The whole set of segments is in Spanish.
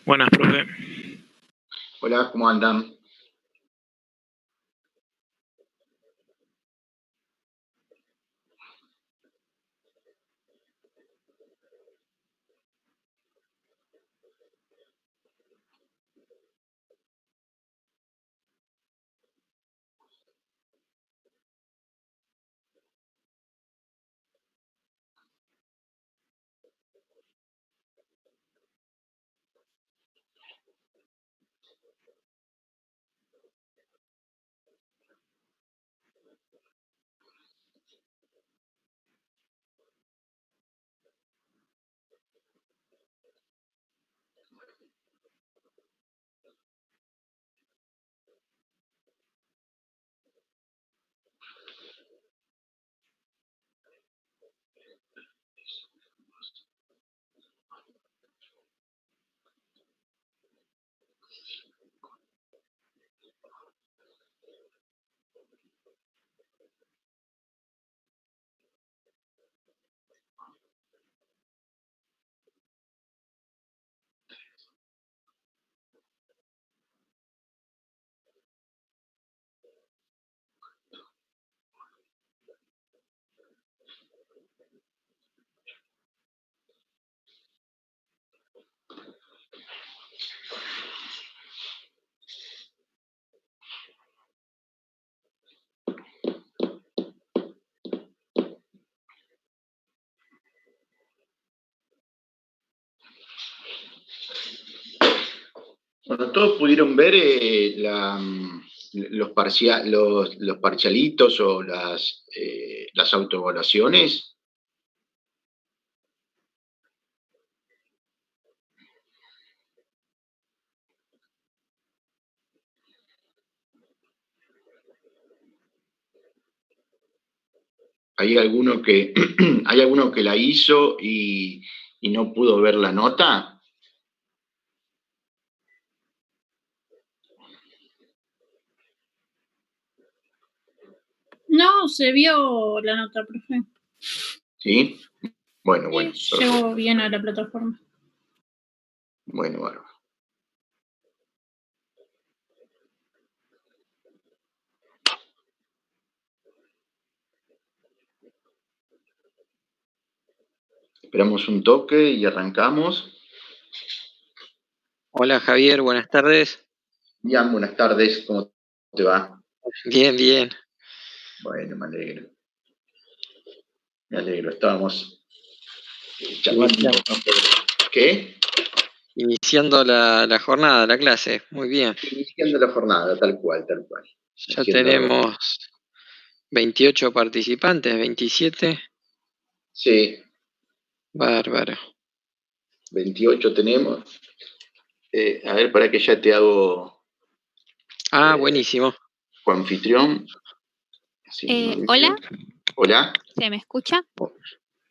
Buenas, profe. Hola, ¿cómo andan? Bueno, todos pudieron ver los parcialitos o las autoevaluaciones. ¿Hay alguno que, ¿hay alguno que la hizo y no pudo ver la nota? No, se vio la nota, profe. ¿Sí? Bueno. Llegó bien a la plataforma. Bueno. Esperamos un toque y arrancamos. Hola Javier, buenas tardes. Bien, buenas tardes, ¿cómo te va? Bien. Bueno, me alegro. Estábamos charlando. ¿Qué? Iniciando la jornada, la clase, muy bien. Iniciando la jornada, tal cual. Ya tenemos 28 participantes, 27. Sí. Bárbaro. 28 tenemos. A ver, para que ya te hago... Buenísimo. Coanfitrión. Hola. Hola. ¿Se me escucha?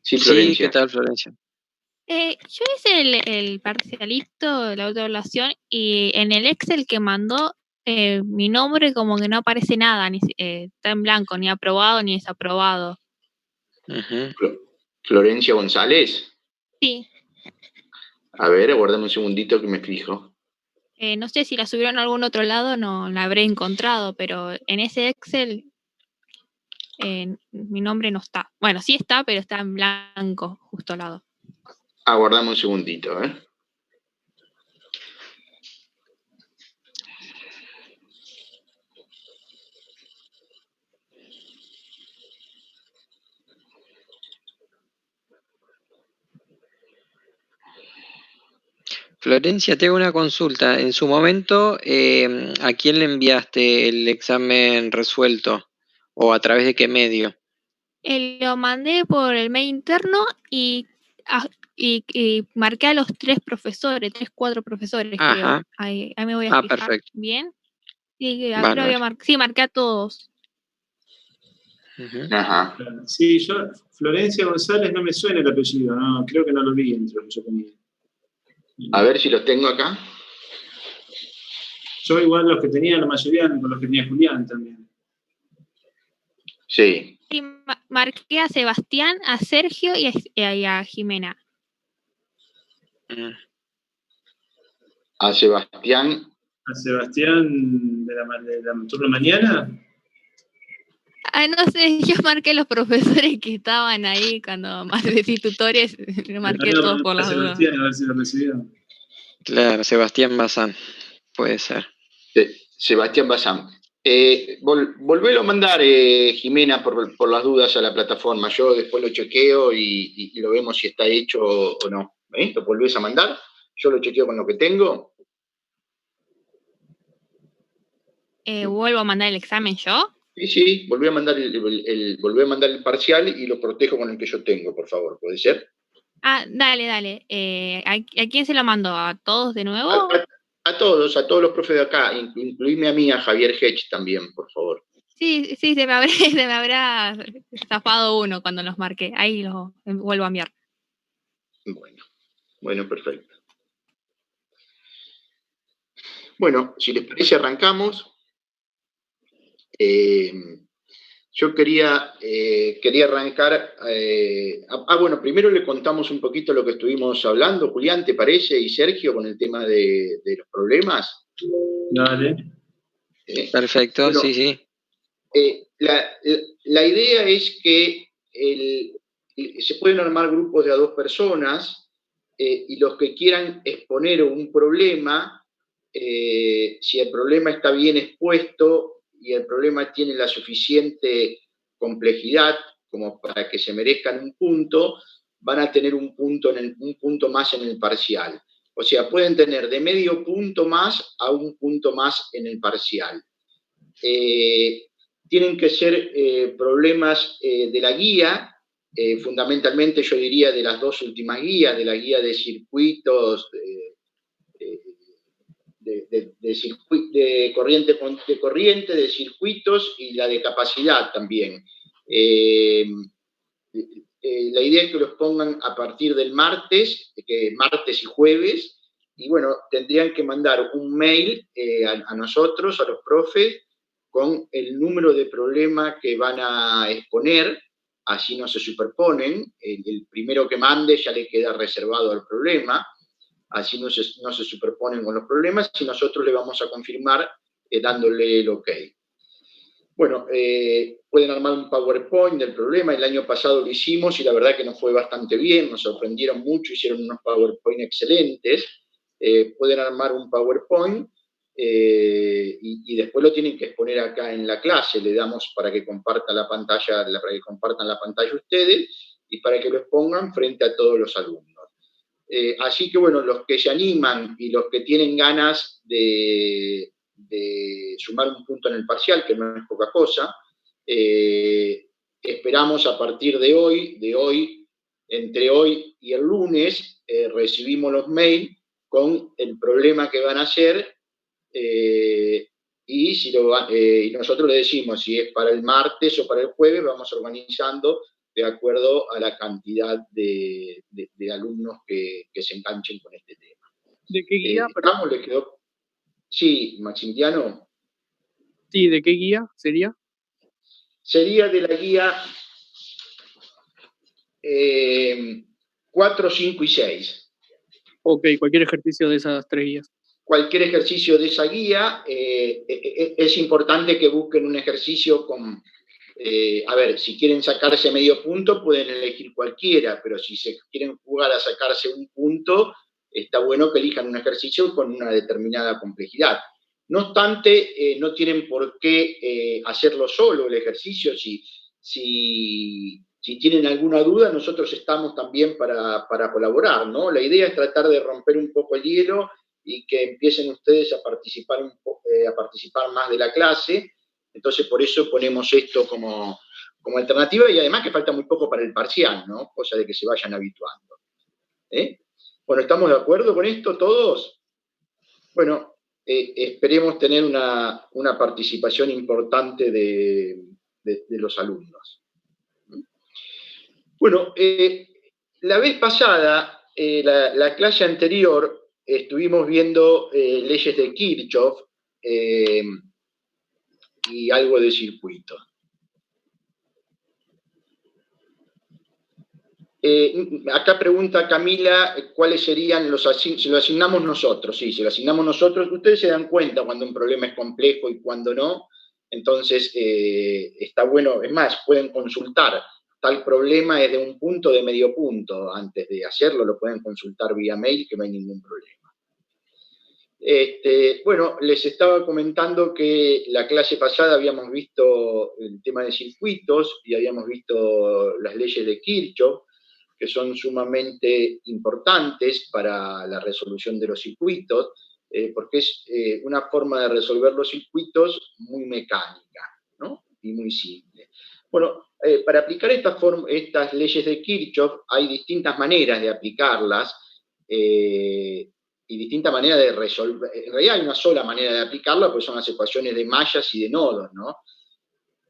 Sí, Florencia. Sí, ¿qué tal, Florencia? Yo hice el parcialito, la autoevaluación, y en el Excel que mandó, mi nombre como que no aparece nada, está en blanco, ni aprobado ni desaprobado. Florencia González. Sí. A ver, aguardame un segundito que me fijo. No sé si la subieron a algún otro lado, no la habré encontrado, pero en ese Excel mi nombre no está. Bueno, sí está, pero está en blanco, justo al lado. Aguardame un segundito, ¿eh? Florencia, te hago una consulta. En su momento, ¿a quién le enviaste el examen resuelto? ¿O a través de qué medio? Lo mandé por el mail interno y marqué a los 4 profesores, creo. Ahí me voy a fijar. Perfecto. Bien. Sí, sí, marqué a todos. Ajá. Sí, Florencia González no me suena el apellido, no, creo que no lo vi entre los que yo tenía. A ver si los tengo acá. Yo igual los que tenía, la mayoría con los que tenía Julián también. Sí. Sí, marqué a Sebastián, a Sergio y a Jimena. A Sebastián. A Sebastián de la turno mañana. Ah, no sé, yo marqué los profesores que estaban ahí cuando decís tutores, marqué todos por A las dudas. Sebastián, a ver si lo recibió. Claro, Sebastián Bazán, puede ser. Sebastián Bazán. Volvelo a mandar, Jimena, por las dudas a la plataforma. Yo después lo chequeo y lo vemos si está hecho o no. ¿Lo volvés a mandar? Yo lo chequeo con lo que tengo. ¿Vuelvo a mandar el examen yo? Sí, volví a mandar el parcial y lo protejo con el que yo tengo, por favor. ¿Puede ser? Ah, dale. ¿A quién se lo mando? ¿A todos de nuevo? A todos los profes de acá, incluirme a mí, a Javier Hedge también, por favor. Sí, se me habrá zafado uno cuando los marqué. Ahí los vuelvo a enviar. Bueno, perfecto. Bueno, si les parece, arrancamos. Yo quería arrancar. Bueno, primero le contamos un poquito lo que estuvimos hablando, Julián, ¿te parece? Y Sergio, con el tema de los problemas. Dale. Perfecto, bueno, sí. La idea es que se pueden armar grupos de a 2 personas y los que quieran exponer un problema, si el problema está bien expuesto y el problema tiene la suficiente complejidad como para que se merezcan un punto, van a tener un punto más en el parcial. O sea, pueden tener de medio punto más a un punto más en el parcial. Tienen que ser problemas de la guía, fundamentalmente yo diría de las 2 últimas guías, de la guía de circuitos, de corriente, de circuitos y la de capacidad también. La idea es que los pongan a partir del martes y jueves, y bueno, tendrían que mandar un mail a nosotros, a los profes, con el número de problema que van a exponer, así no se superponen, el primero que mande ya le queda reservado al problema, así no se superponen con los problemas, y nosotros le vamos a confirmar dándole el OK. Bueno, pueden armar un PowerPoint del problema, el año pasado lo hicimos y la verdad que nos fue bastante bien, nos sorprendieron mucho, hicieron unos PowerPoint excelentes, pueden armar un PowerPoint y después lo tienen que exponer acá en la clase, le damos para que compartan la pantalla ustedes y para que lo expongan frente a todos los alumnos. Así que bueno, los que se animan y los que tienen ganas de sumar un punto en el parcial, que no es poca cosa, esperamos a partir de hoy, entre hoy y el lunes, recibimos los mails con el problema que van a hacer y nosotros le decimos si es para el martes o para el jueves, vamos organizando de acuerdo a la cantidad de alumnos que se enganchen con este tema. ¿De qué guía? ¿Les quedó? Sí, Maximiliano. Sí, ¿de qué guía sería? Sería de la guía 4, 5 y 6. Ok, cualquier ejercicio de esas 3 guías. Cualquier ejercicio de esa guía, es importante que busquen un ejercicio con... a ver, si quieren sacarse medio punto, pueden elegir cualquiera, pero si se quieren jugar a sacarse un punto, está bueno que elijan un ejercicio con una determinada complejidad. No obstante, no tienen por qué hacerlo solo el ejercicio. Si tienen alguna duda, nosotros estamos también para colaborar, ¿no? La idea es tratar de romper un poco el hielo y que empiecen ustedes a participar más de la clase. Entonces, por eso ponemos esto como alternativa, y además que falta muy poco para el parcial, ¿no? Cosa de que se vayan habituando. Bueno, ¿estamos de acuerdo con esto todos? Bueno, esperemos tener una participación importante de los alumnos. Bueno, la vez pasada, la clase anterior, estuvimos viendo leyes de Kirchhoff y algo de circuito. Acá pregunta Camila cuáles serían si lo asignamos nosotros. Sí, si lo asignamos nosotros, ustedes se dan cuenta cuando un problema es complejo y cuando no. Entonces, está bueno, es más, pueden consultar. Tal problema es de un punto, de medio punto. Antes de hacerlo, lo pueden consultar vía mail, que no hay ningún problema. Bueno, les estaba comentando que la clase pasada habíamos visto el tema de circuitos y habíamos visto las leyes de Kirchhoff, que son sumamente importantes para la resolución de los circuitos, porque es una forma de resolver los circuitos muy mecánica, ¿no? Y muy simple. Bueno, para aplicar estas leyes de Kirchhoff hay distintas maneras de aplicarlas, y distintas maneras de resolver. En realidad hay una sola manera de aplicarla, pues son las ecuaciones de mallas y de nodos, ¿no?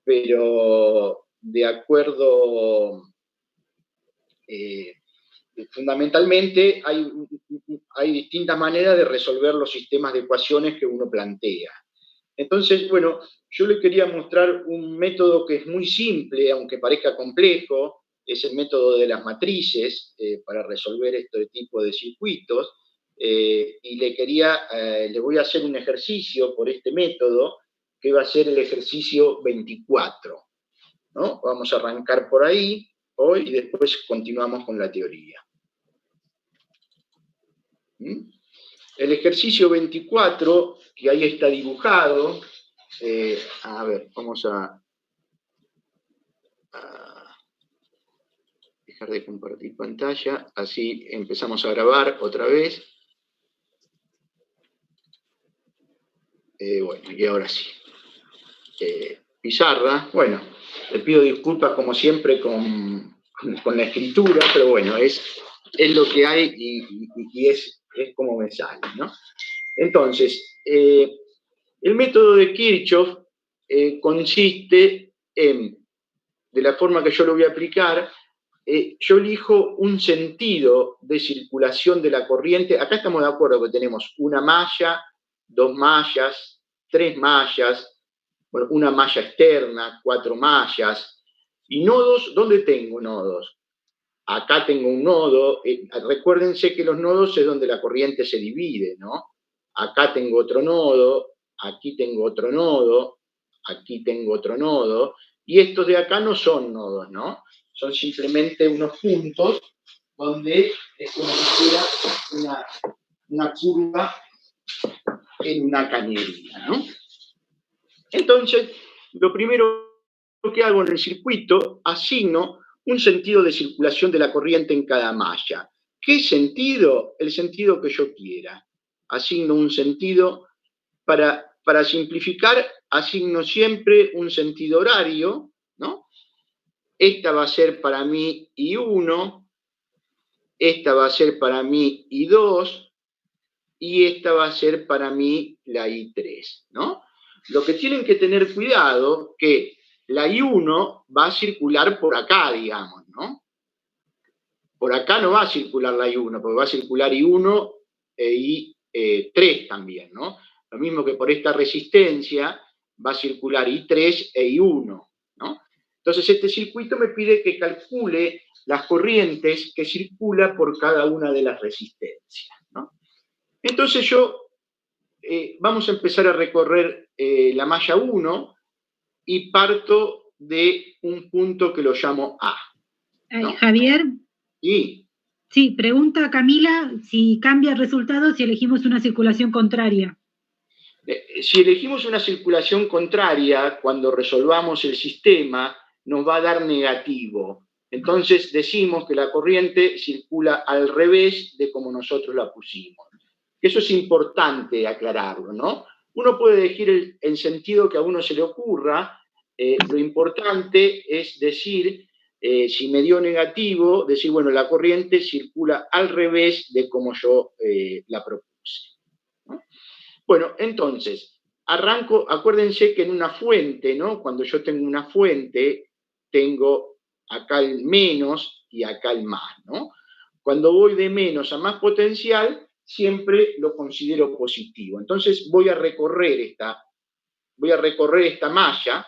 Pero de acuerdo... fundamentalmente hay distintas maneras de resolver los sistemas de ecuaciones que uno plantea. Entonces, bueno, yo le quería mostrar un método que es muy simple, aunque parezca complejo, es el método de las matrices para resolver este tipo de circuitos, y le voy a hacer un ejercicio por este método, que va a ser el ejercicio 24, ¿no? Vamos a arrancar por ahí hoy y después continuamos con la teoría. El ejercicio 24, que ahí está dibujado, a ver, vamos a dejar de compartir pantalla, así empezamos a grabar otra vez. Bueno, y ahora sí. Pizarra, bueno, le pido disculpas como siempre con la escritura, pero bueno, es lo que hay y es como me sale, ¿no? Entonces, el método de Kirchhoff consiste en, de la forma que yo lo voy a aplicar, yo elijo un sentido de circulación de la corriente. Acá estamos de acuerdo que tenemos una malla, 2 mallas, 3 mallas, bueno, una malla externa, 4 mallas. ¿Y nodos? ¿Dónde tengo nodos? Acá tengo un nodo. Recuérdense que los nodos es donde la corriente se divide, ¿no? Acá tengo otro nodo, aquí tengo otro nodo, aquí tengo otro nodo, y estos de acá no son nodos, ¿no? Son simplemente unos puntos donde es como si fuera una curva en una cañería, ¿no? Entonces, lo primero que hago en el circuito, asigno un sentido de circulación de la corriente en cada malla. ¿Qué sentido? El sentido que yo quiera. Asigno un sentido, para simplificar, asigno siempre un sentido horario, ¿no? Esta va a ser para mí I1, esta va a ser para mí I2, y esta va a ser para mí la I3, ¿no? Lo que tienen que tener cuidado que la I1 va a circular por acá, digamos, ¿no? Por acá no va a circular la I1, porque va a circular I1 e I3 también, ¿no? Lo mismo que por esta resistencia va a circular I3 e I1, ¿no? Entonces este circuito me pide que calcule las corrientes que circula por cada una de las resistencias, ¿no? Entonces vamos a empezar a recorrer la malla 1 y parto de un punto que lo llamo A, ¿no? Javier. Sí. Sí, pregunta Camila si cambia el resultado si elegimos una circulación contraria. Si elegimos una circulación contraria, cuando resolvamos el sistema, nos va a dar negativo. Entonces decimos que la corriente circula al revés de como nosotros la pusimos. Eso es importante aclararlo, ¿no? Uno puede elegir el sentido que a uno se le ocurra. Lo importante es decir, si me dio negativo, decir, bueno, la corriente circula al revés de como yo la propuse, ¿no? Bueno, entonces, arranco, acuérdense que en una fuente, ¿no? Cuando yo tengo una fuente, tengo acá el menos y acá el más, ¿no? Cuando voy de menos a más potencial, siempre lo considero positivo. Entonces voy a recorrer esta malla,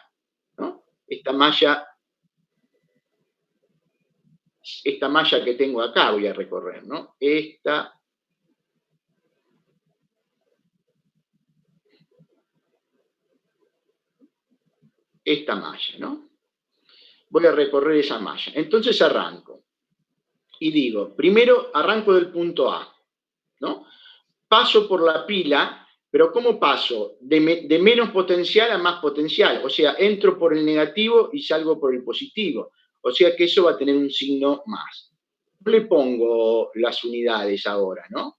¿no? Esta malla esta malla que tengo acá voy a recorrer, ¿no? Esta malla, ¿no? Voy a recorrer esa malla. Entonces arranco. Y digo, primero arranco del punto A, ¿no? Paso por la pila, pero ¿cómo paso? De menos potencial a más potencial. O sea, entro por el negativo y salgo por el positivo. O sea que eso va a tener un signo más. Le pongo las unidades ahora, ¿no?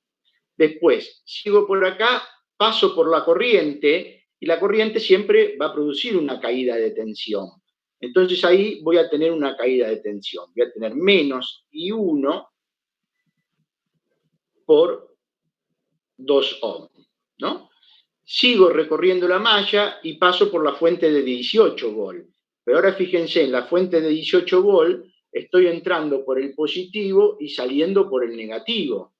Después, sigo por acá, paso por la corriente, y la corriente siempre va a producir una caída de tensión. Entonces ahí voy a tener una caída de tensión. Voy a tener menos I1 por 2 ohm, ¿no? Sigo recorriendo la malla y paso por la fuente de 18 volt. Pero ahora fíjense, en la fuente de 18 volt estoy entrando por el positivo y saliendo por el negativo,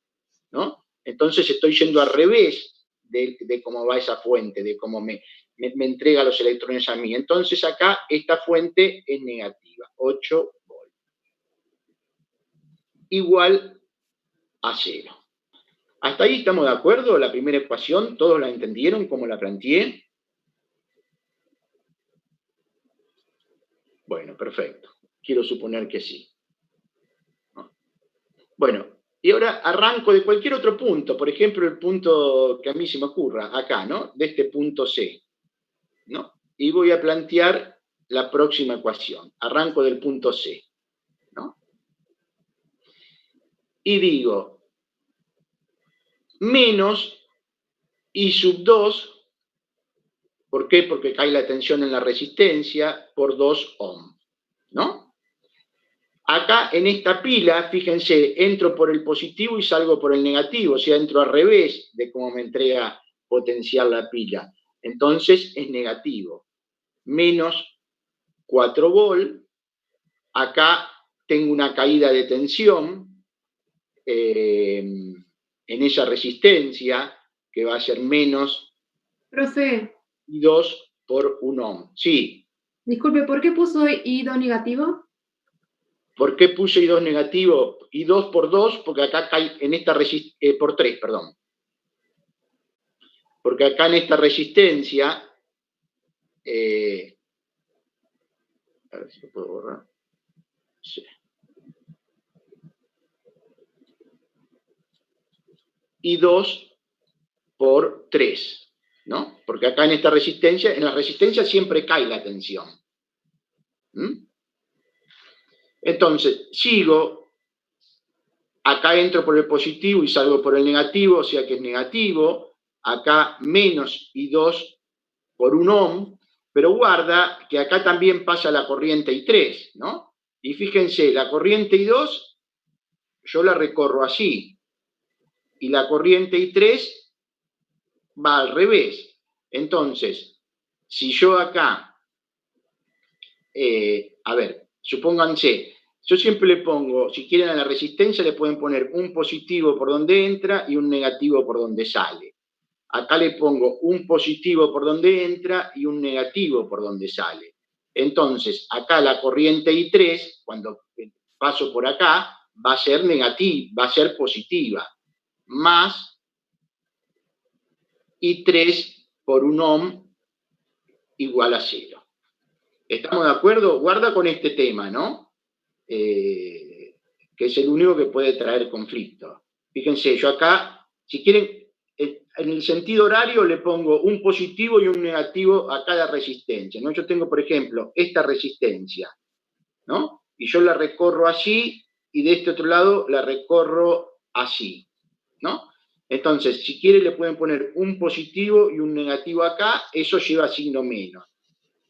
¿no? Entonces estoy yendo al revés de cómo va esa fuente, de cómo me entrega los electrones a mí. Entonces acá esta fuente es negativa, 8 volt. Igual a 0. ¿Hasta ahí estamos de acuerdo? La primera ecuación, ¿todos la entendieron como la planteé? Bueno, perfecto. Quiero suponer que sí. Bueno, y ahora arranco de cualquier otro punto, por ejemplo, el punto que a mí se me ocurra, acá, ¿no? De este punto C, ¿no? Y voy a plantear la próxima ecuación. Arranco del punto C, ¿no? Y digo, menos I sub 2, ¿por qué? Porque cae la tensión en la resistencia por 2 ohm, ¿no? Acá en esta pila, fíjense, entro por el positivo y salgo por el negativo, o sea, entro al revés de cómo me entrega potencial la pila. Entonces es negativo. Menos 4 volt. Acá tengo una caída de tensión en esa resistencia, que va a ser menos Profe, I2 por 1 ohm. Sí. disculpe, ¿por qué puso I2 negativo? ¿Por qué puse I2 negativo? I2 por 2, porque acá cae en esta resistencia, por 3, perdón. Porque acá en esta resistencia, a ver si lo puedo borrar. Sí. I2 por 3, ¿no? Porque acá en esta resistencia, en la resistencia siempre cae la tensión. Entonces, sigo, acá entro por el positivo y salgo por el negativo, o sea que es negativo, acá menos I2 por 1 ohm, pero guarda que acá también pasa la corriente I3, ¿no? Y fíjense, la corriente I2 yo la recorro así, y la corriente I3 va al revés. Entonces, si yo acá, a ver, supónganse, yo siempre le pongo, si quieren a la resistencia le pueden poner un positivo por donde entra y un negativo por donde sale. Acá le pongo un positivo por donde entra y un negativo por donde sale. Entonces, acá la corriente I3, cuando paso por acá, va a ser negativa, va a ser positiva, más I3 por 1 ohm igual a 0. ¿Estamos de acuerdo? Guarda con este tema, ¿no? Que es el único que puede traer conflicto. Fíjense, yo acá, si quieren, en el sentido horario le pongo un positivo y un negativo a cada resistencia, ¿no? Yo tengo, por ejemplo, esta resistencia, ¿no? Y yo la recorro así y de este otro lado la recorro así, ¿no? Entonces, si quieren le pueden poner un positivo y un negativo acá, eso lleva signo menos.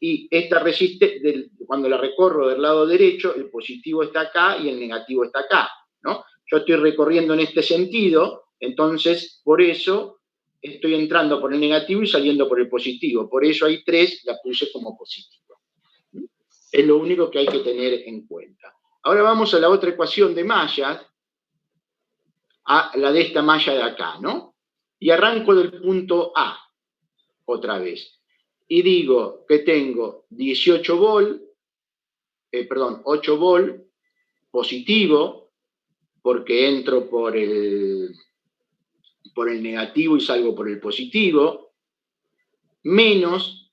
Y esta resistencia, cuando la recorro del lado derecho, el positivo está acá y el negativo está acá, ¿no? Yo estoy recorriendo en este sentido, entonces por eso estoy entrando por el negativo y saliendo por el positivo. Por eso hay 3, la puse como positivo. Es lo único que hay que tener en cuenta. Ahora vamos a la otra ecuación de mallas, a la de esta malla de acá, ¿no? Y arranco del punto A, otra vez. Y digo que tengo 8 volt positivo, porque entro por el negativo y salgo por el positivo, menos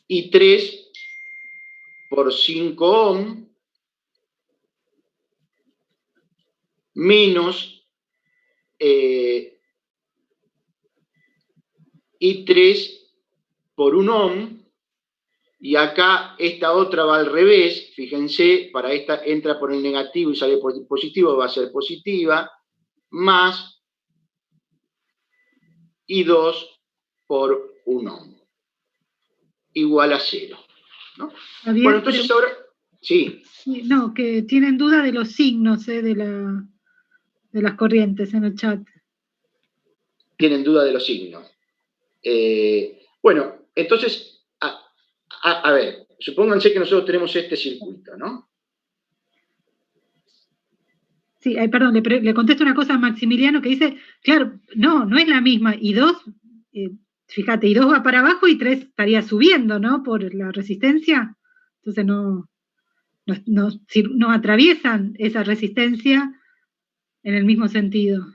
I3 por 5 ohm, menos I3 por 1 ohm, y acá esta otra va al revés, fíjense, para esta entra por el negativo y sale por el positivo, va a ser positiva, más I2 por 1 ohm, igual a 0. ¿No? Javier, Bueno, entonces ahora, sí. No, que tienen duda de los signos de las corrientes en el chat. Tienen duda de los signos. Bueno, entonces, a ver, supónganse que nosotros tenemos este circuito, ¿no? Sí, perdón, le contesto una cosa a Maximiliano que dice, claro, no es la misma, y 2, fíjate, y 2 va para abajo y 3 estaría subiendo, ¿no? Por la resistencia, entonces no atraviesan esa resistencia en el mismo sentido.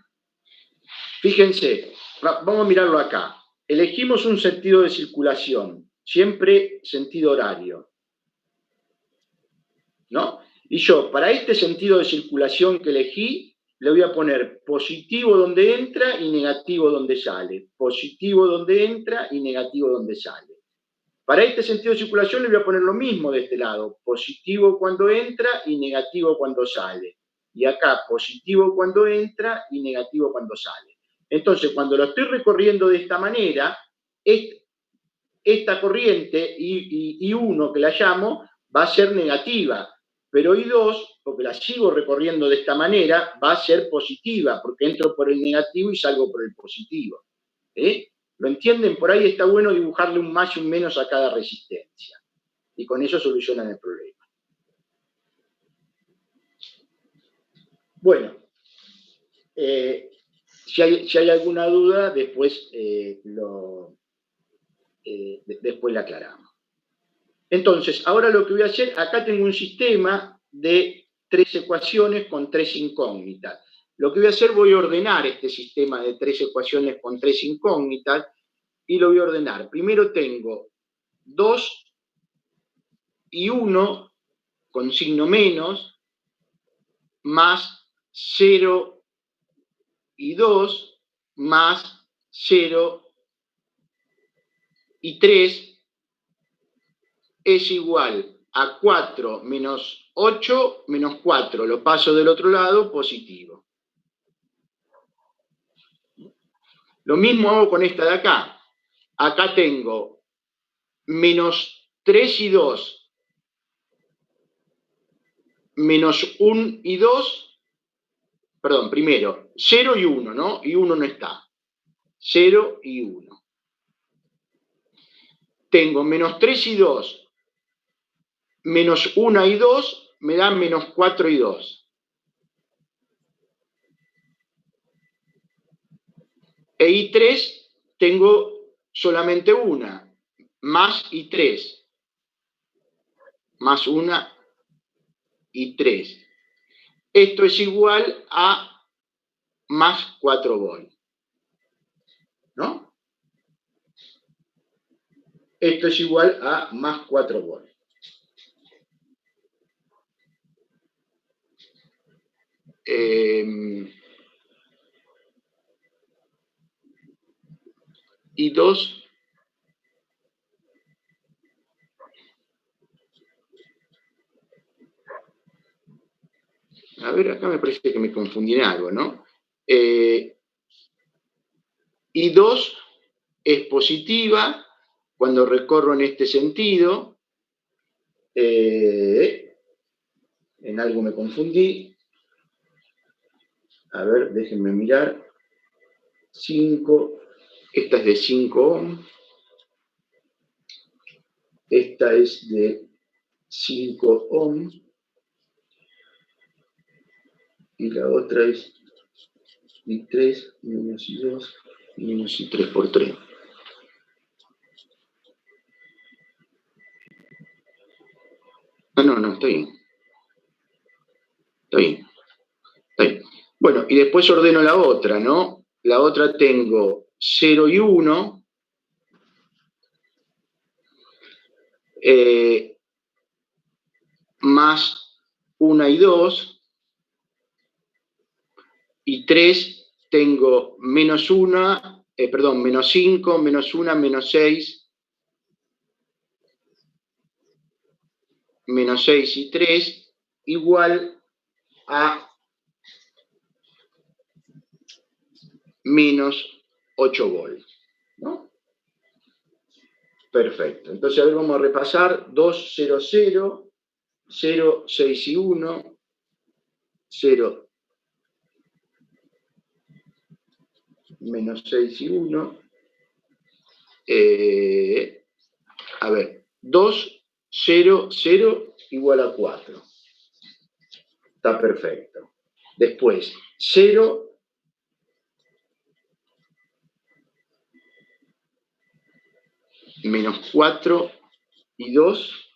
Fíjense, vamos a mirarlo acá. Elegimos un sentido de circulación, siempre sentido horario, ¿no? Y yo, para este sentido de circulación que elegí, le voy a poner positivo donde entra y negativo donde sale. Positivo donde entra y negativo donde sale. Para este sentido de circulación le voy a poner lo mismo de este lado. Positivo cuando entra y negativo cuando sale. Y acá, positivo cuando entra y negativo cuando sale. Entonces, cuando lo estoy recorriendo de esta manera, esta corriente, I1 que la llamo, va a ser negativa. Pero I2, porque la sigo recorriendo de esta manera, va a ser positiva, porque entro por el negativo y salgo por el positivo. ¿Lo entienden? Por ahí está bueno dibujarle un más y un menos a cada resistencia. Y con eso solucionan el problema. Bueno, si hay alguna duda, después la aclaramos. Entonces, ahora lo que voy a hacer, acá tengo un sistema de 3 ecuaciones con 3 incógnitas. Lo que voy a hacer, voy a ordenar este sistema de 3 ecuaciones con 3 incógnitas y lo voy a ordenar. Primero tengo 2 y 1 con signo menos, más 0 y 2, más 0 y 3, es igual a 4 menos 8 menos 4. Lo paso del otro lado, positivo. Lo mismo hago con esta de acá. Acá tengo menos 3 y 2, menos 1 y 2, perdón, primero, 0 y 1, ¿no? Y 1 no está. 0 y 1. Tengo menos 3 y 2, menos 1 y 2, me dan menos 4 y 2. E I3 tengo solamente una, más I3. Más 1 y 3. Esto es igual a más 4 volt. ¿No? Esto es igual a más 4 volt. Y 2. A ver, acá me parece que me confundí en algo, ¿no? Y 2 es positiva cuando recorro en este sentido. En algo me confundí. A ver, déjenme mirar. 5. Esta es de 5 ohm. Esta es de 5 ohm. Y la otra es I3 menos I2 menos I3 por 3. No, está bien. Está bien. Está bien. Bueno, y después ordeno la otra, ¿no? La otra tengo 0 y 1. Más 1 y 2. Y 3 tengo menos 1, menos 5, menos 1, menos 6. Menos 6 y 3 igual a menos 8 volts, ¿no? Perfecto. Entonces, a ver, vamos a repasar. 2, 0, 0, 0, 6 y 1, 0, menos 6 y 1. A ver, 2, 0, 0 igual a 4. Está perfecto. Después, 0, menos 4 y 2.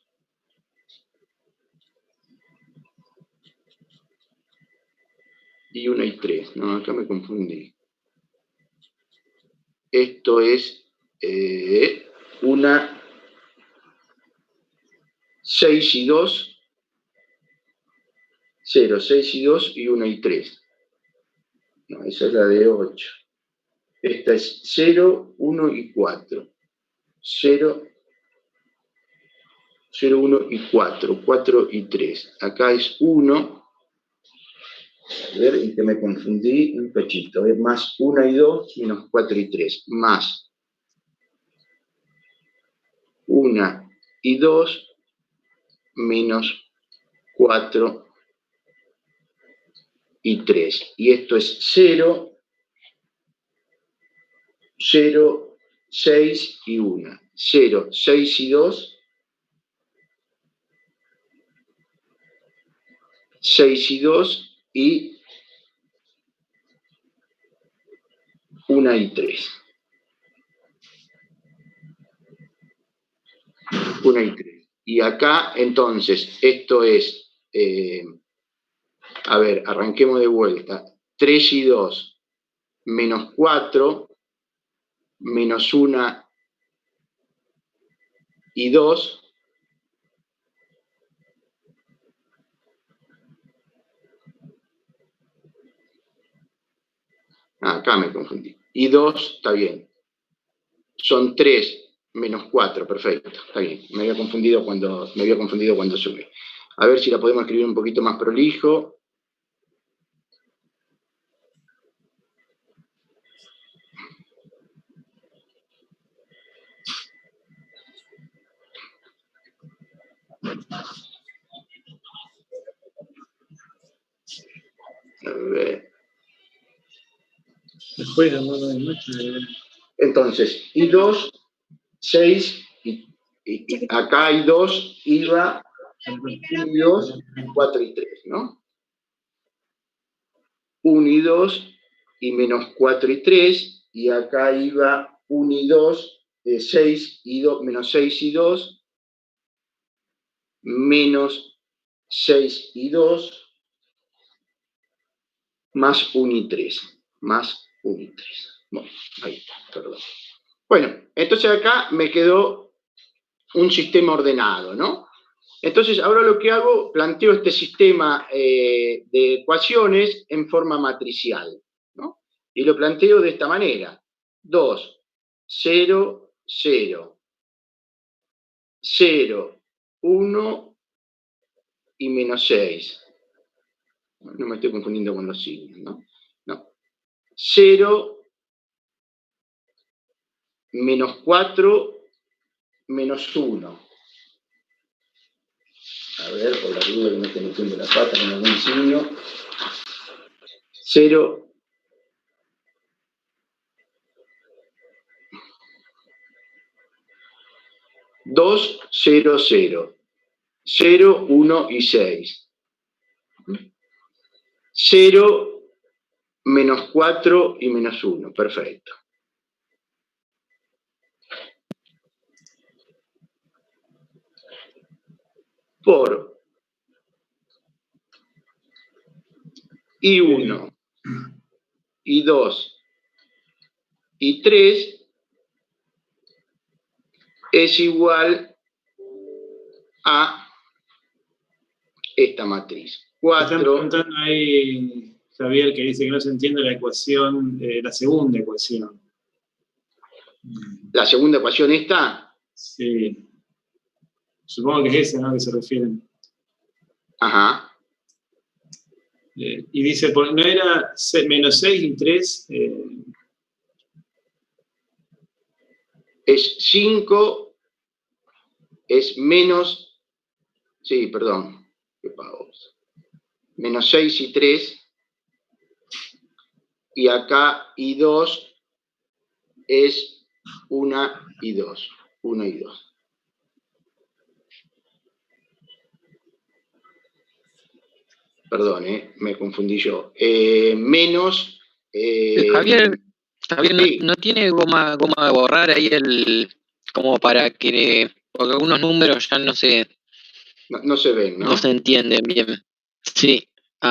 Y 1 y 3. No, acá me confundí. Esto es una 6 y 2. 0, 6 y 2 y 1 y 3. No, esa es la de 8. Esta es 0, 1 y 4. 0, 0, 1 y 4. 4 y 3. Acá es 1. A ver, y que me confundí un pechito. Más 1 y 2 menos 4 y 3. Más 1 y 2 menos 4 y 3. Y esto es 0, 0, 6 y 1. 0, 6 y 2. 6 y 2 y 1 y 3. 1 y 3. Y acá, entonces, esto es, a ver, arranquemos de vuelta. 3 y 2 menos 4 menos 1 y 2. Acá me confundí. Y 2, está bien. Son 3 menos 4, perfecto, está bien. Me había confundido cuando sumé. A ver si la podemos escribir un poquito más prolijo. A ver. Después de la de noche. Entonces, y 2, 6, y acá hay 2, iba 1 y 2, 4 y 3, ¿no? 1 y 2 y menos 4 y 3, y acá iba 1 y 2, 6 y 2, menos 6 y 2, menos 6 y 2, más 1 y 3, más 1 y 3. Bueno, ahí está, perdón. Bueno, entonces acá me quedó un sistema ordenado, ¿no? Entonces, ahora lo que hago, planteo este sistema de ecuaciones en forma matricial, ¿no? Y lo planteo de esta manera. 2, 0, 0, 0, 1 y menos 6. No me estoy confundiendo con los signos, ¿no? No. 0, menos 4, menos 1. A ver, por la duda que me estoy metiendo la pata con algún signo. 0, 2, 0, 0. 0, 1 y 6. 0, menos 4 y menos 1. Perfecto. Por I1, I2 y 3 es igual a esta matriz. Están 4, preguntando ahí, Javier, que dice que no se entiende la ecuación, la segunda ecuación. la segunda ecuación esta. Sí. Supongo que es esa, ¿no? Que se refieren. Ajá. Y dice, ¿no era menos 6 y 3? Es 5, es menos, sí, perdón, menos 6 y 3, y acá I2 es 1 y 2, 1 y 2. Perdón, me confundí yo. Menos... Javier, sí. ¿no tiene goma de borrar ahí como para que, porque algunos números ya no se ven, ¿no? no se entienden bien? Sí,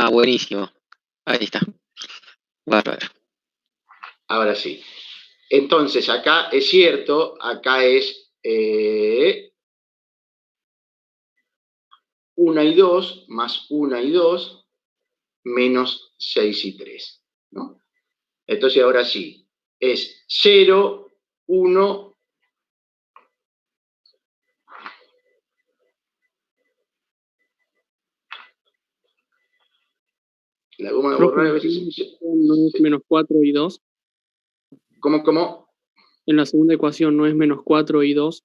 buenísimo. Ahí está. Bárbaro. Ahora sí. Entonces, acá es cierto, acá es 1 y 2 más 1 y 2 menos 6 y 3, ¿no? Entonces, ahora sí, es 0, 1... La goma de borrar a veces... ¿No es menos 4 y 2? ¿Cómo? En la segunda ecuación no es menos 4 y 2.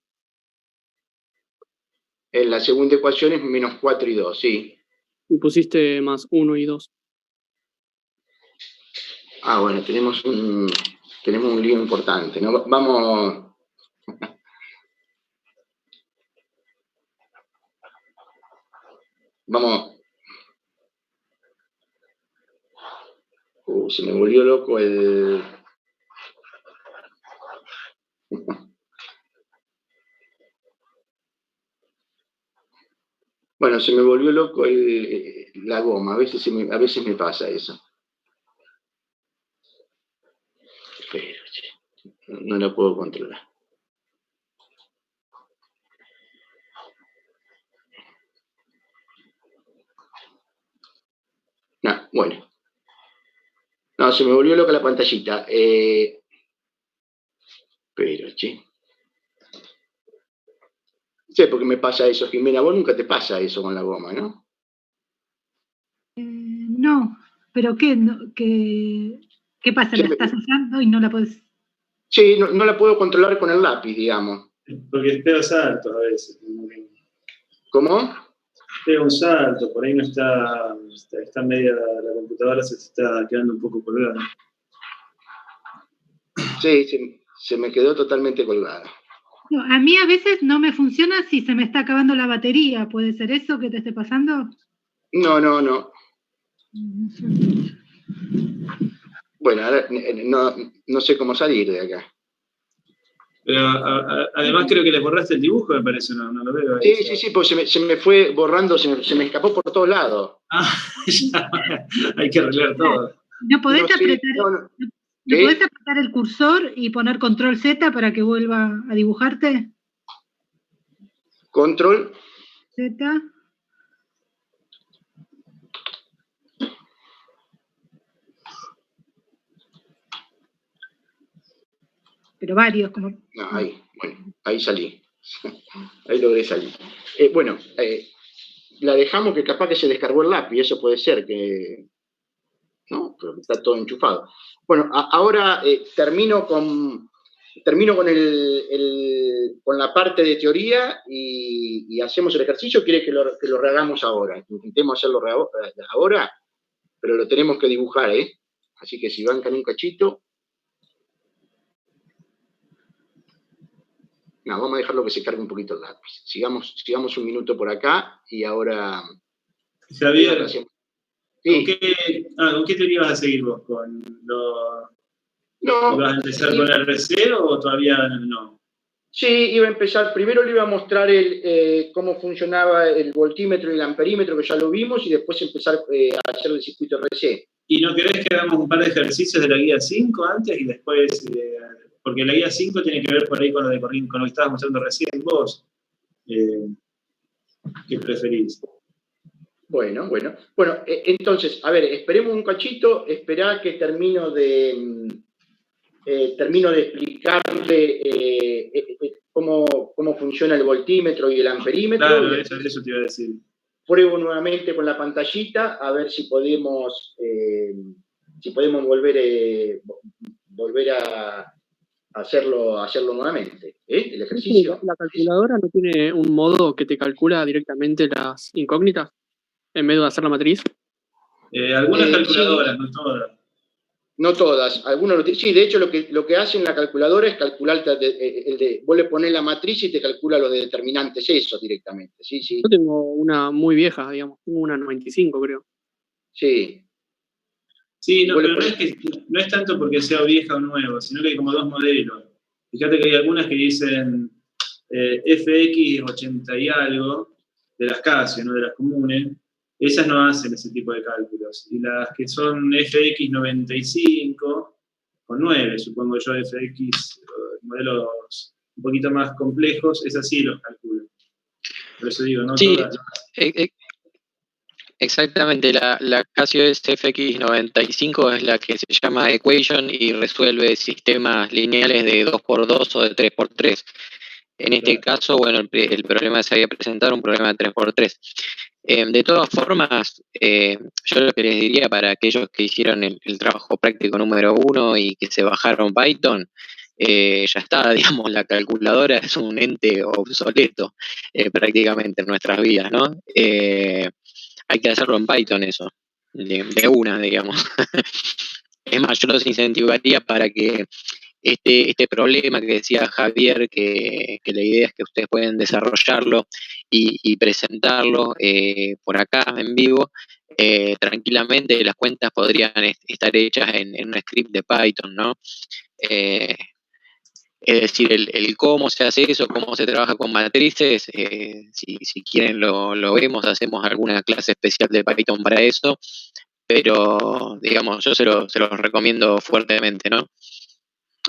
En la segunda ecuación es menos 4 y 2, sí. Y pusiste más 1 y 2. Bueno, tenemos un lío importante, ¿no? Vamos... se me volvió loco el... Bueno, se me volvió loco la goma, a veces me pasa eso. Pero, no la puedo controlar. Bueno. No, se me volvió loca la pantallita. Pero, che. Sé por qué me pasa eso, Jimena. Vos nunca te pasa eso con la goma, ¿no? No, pero ¿qué pasa? ¿La estás usando y no la podés...? Sí, no la puedo controlar con el lápiz, digamos. Porque pega un salto a veces. ¿Cómo? Pega un salto, por ahí no está media, la computadora se está quedando un poco colgada. Sí, se me quedó totalmente colgada. No, a mí a veces no me funciona si se me está acabando la batería. ¿Puede ser eso que te esté pasando? No. Bueno, ahora no sé cómo salir de acá. Pero además creo que les borraste el dibujo, me parece, no lo veo ahí. Sí, pues se me fue borrando, se me escapó por todos lados. Ya, hay que arreglar todo. ¿No podés apretar? ¿No podés apretar el cursor y poner control Z para que vuelva a dibujarte? Control Z. Pero varios, como... No, ahí salí. Ahí logré salir. Bueno, la dejamos que capaz que se descargó el lápiz, eso puede ser que... ¿no? Pero está todo enchufado. Bueno, ahora termino con con la parte de teoría y hacemos el ejercicio. ¿Quiere que lo rehagamos ahora? Intentemos hacerlo ahora, pero lo tenemos que dibujar, ¿eh? Así que si bancan un cachito... No, vamos a dejarlo que se cargue un poquito el lápiz. Sigamos un minuto por acá y ahora... Javier, sí. ¿Con qué teoría vas a seguir vos? No. ¿Vas a empezar con RC o todavía no? Sí, iba a empezar, primero le iba a mostrar cómo funcionaba el voltímetro y el amperímetro, que ya lo vimos, y después empezar a hacer el circuito RC. ¿Y no querés que hagamos un par de ejercicios de la guía 5 antes y después, porque la guía 5 tiene que ver por ahí con lo que estabas mostrando recién vos? ¿Qué preferís? Bueno, entonces, a ver, esperemos un cachito, esperá que termino de explicarle cómo funciona el voltímetro y el amperímetro. Claro, eso te iba a decir. Pruebo nuevamente con la pantallita a ver si podemos volver a hacerlo nuevamente, el ejercicio. ¿La calculadora no tiene un modo que te calcula directamente las incógnitas en vez de hacer la matriz? Algunas calculadoras, sí. no todas. No todas, algunos sí, de hecho lo que hace en la calculadora es calcular, vos le ponés la matriz y te calcula los determinantes esos directamente, sí. Yo tengo una muy vieja, digamos, tengo una 95 creo. Sí. Sí, no, pero no es tanto porque sea vieja o nueva, sino que hay como dos modelos. Fíjate que hay algunas que dicen FX 80 y algo, de las Casio, no de las comunes. Esas no hacen ese tipo de cálculos. Y las que son FX 95, o 9, supongo yo, FX, modelos un poquito más complejos, esas sí los calculan. Por eso digo, no sí, todas. Exactamente, la Casio SFX 95 es la que se llama Equation y resuelve sistemas lineales de 2x2 o de 3x3. En este caso, bueno, el problema que se había presentado era un problema de 3x3. De todas formas, yo lo que les diría para aquellos que hicieron el trabajo práctico número 1 y que se bajaron Python, ya está, digamos, la calculadora es un ente obsoleto prácticamente en nuestras vidas, ¿no? Hay que hacerlo en Python eso, de una, digamos. Es más, yo los incentivaría para que este problema que decía Javier, que la idea es que ustedes pueden desarrollarlo y presentarlo por acá en vivo, tranquilamente las cuentas podrían estar hechas en un script de Python, ¿no? Es decir, el cómo se hace eso, cómo se trabaja con matrices, si quieren lo vemos, hacemos alguna clase especial de Python para eso, pero digamos, yo se los recomiendo fuertemente, ¿no?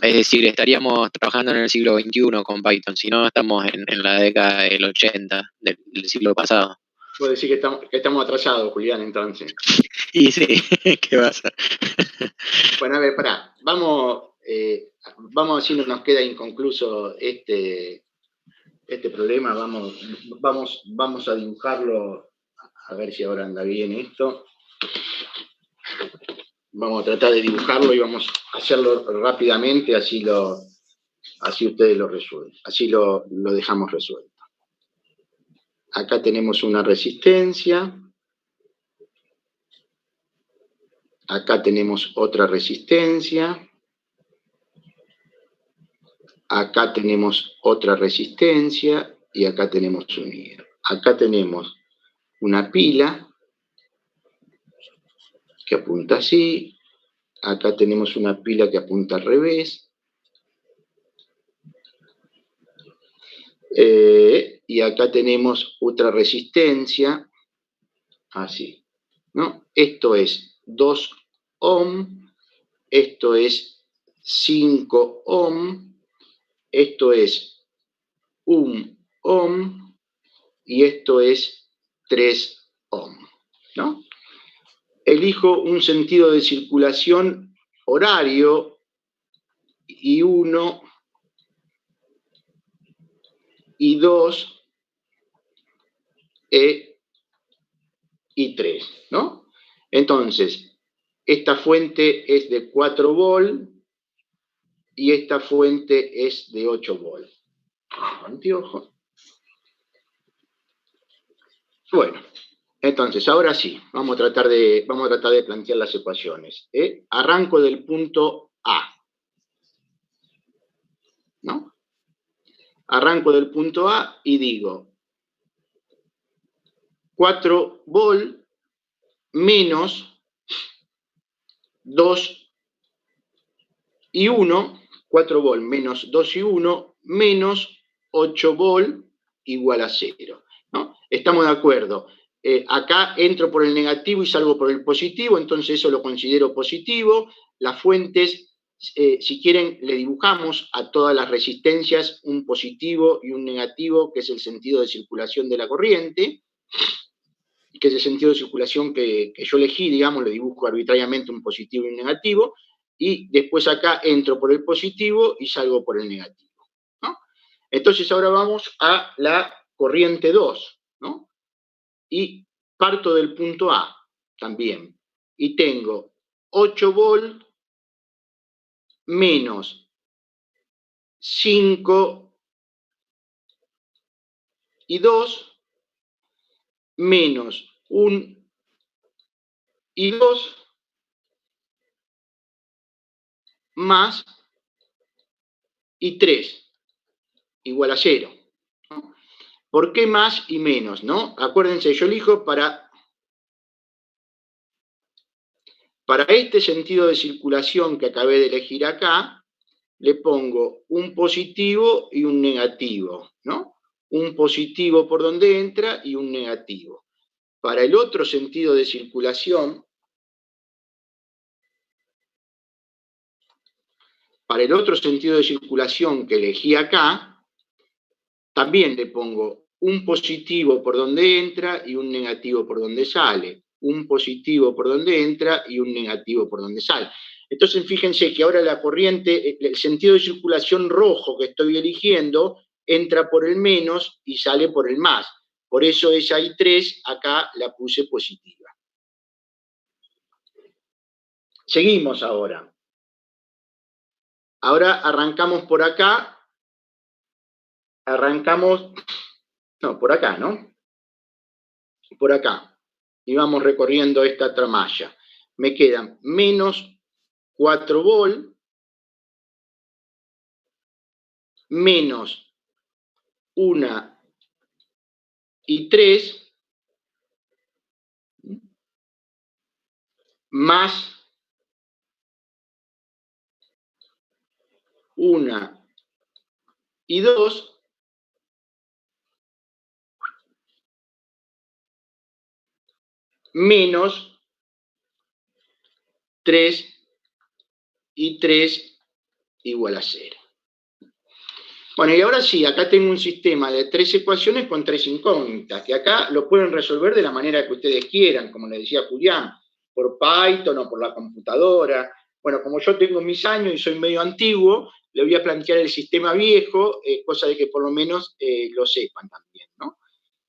Es decir, estaríamos trabajando en el siglo XXI con Python, si no estamos en la década del 80 del siglo pasado. Puedo decir que estamos atrasados, Julián, entonces. Y sí, ¿qué pasa? Bueno, a ver, pará, vamos a ver si no nos queda inconcluso este problema, vamos a dibujarlo, a ver si ahora anda bien esto. Vamos a tratar de dibujarlo y vamos a hacerlo rápidamente, así ustedes lo resuelven, así lo dejamos resuelto. Acá tenemos una resistencia. Acá tenemos otra resistencia. Acá tenemos otra resistencia y acá tenemos un hilo. Acá tenemos una pila que apunta así. Acá tenemos una pila que apunta al revés. Y acá tenemos otra resistencia así, ¿no? Esto es 2 ohm, esto es 5 ohm, esto es 1 ohm y esto es 3 ohm, ¿no? Elijo un sentido de circulación horario y 1 y 2 y 3, ¿no? Entonces, esta fuente es de 4 volt y esta fuente es de 8 volt. Anteojo. Bueno, entonces, ahora sí, vamos a tratar de plantear las ecuaciones. Arranco del punto A, ¿no? Arranco del punto A y digo 4 volt menos 2 y 1, 4 volt menos 2 y 1 menos 8 vol igual a 0. ¿No? Estamos de acuerdo. Acá entro por el negativo y salgo por el positivo, entonces eso lo considero positivo. Las fuentes, si quieren, le dibujamos a todas las resistencias un positivo y un negativo, que es el sentido de circulación de la corriente, que es el sentido de circulación que yo elegí, digamos, le dibujo arbitrariamente un positivo y un negativo, y después acá entro por el positivo y salgo por el negativo, ¿no? Entonces ahora vamos a la corriente 2, ¿no? Y parto del punto A también, y tengo 8 volt menos 5 y 2 menos 1 y 2 más y 3 igual a 0. ¿No? ¿Por qué más y menos? ¿No? Acuérdense, yo elijo para este sentido de circulación que acabé de elegir acá, le pongo un positivo y un negativo, ¿no? Un positivo por donde entra y un negativo. Para el otro sentido de circulación, que elegí acá, también le pongo un positivo por donde entra y un negativo por donde sale. Un positivo por donde entra y un negativo por donde sale. Entonces, fíjense que ahora la corriente, el sentido de circulación rojo que estoy eligiendo, entra por el menos y sale por el más. Por eso esa I3 acá la puse positiva. Seguimos ahora. Ahora arrancamos por acá. Por acá, ¿no? Por acá. Y vamos recorriendo esta tramalla. Me quedan menos 4 volt, menos 1 y 3, más 1 y 2, menos 3 y 3 igual a 0. Bueno, y ahora sí, acá tengo un sistema de 3 ecuaciones con 3 incógnitas, que acá lo pueden resolver de la manera que ustedes quieran, como le decía Julián, por Python o por la computadora. Bueno, como yo tengo mis años y soy medio antiguo, le voy a plantear el sistema viejo, cosa de que por lo menos lo sepan también, ¿no?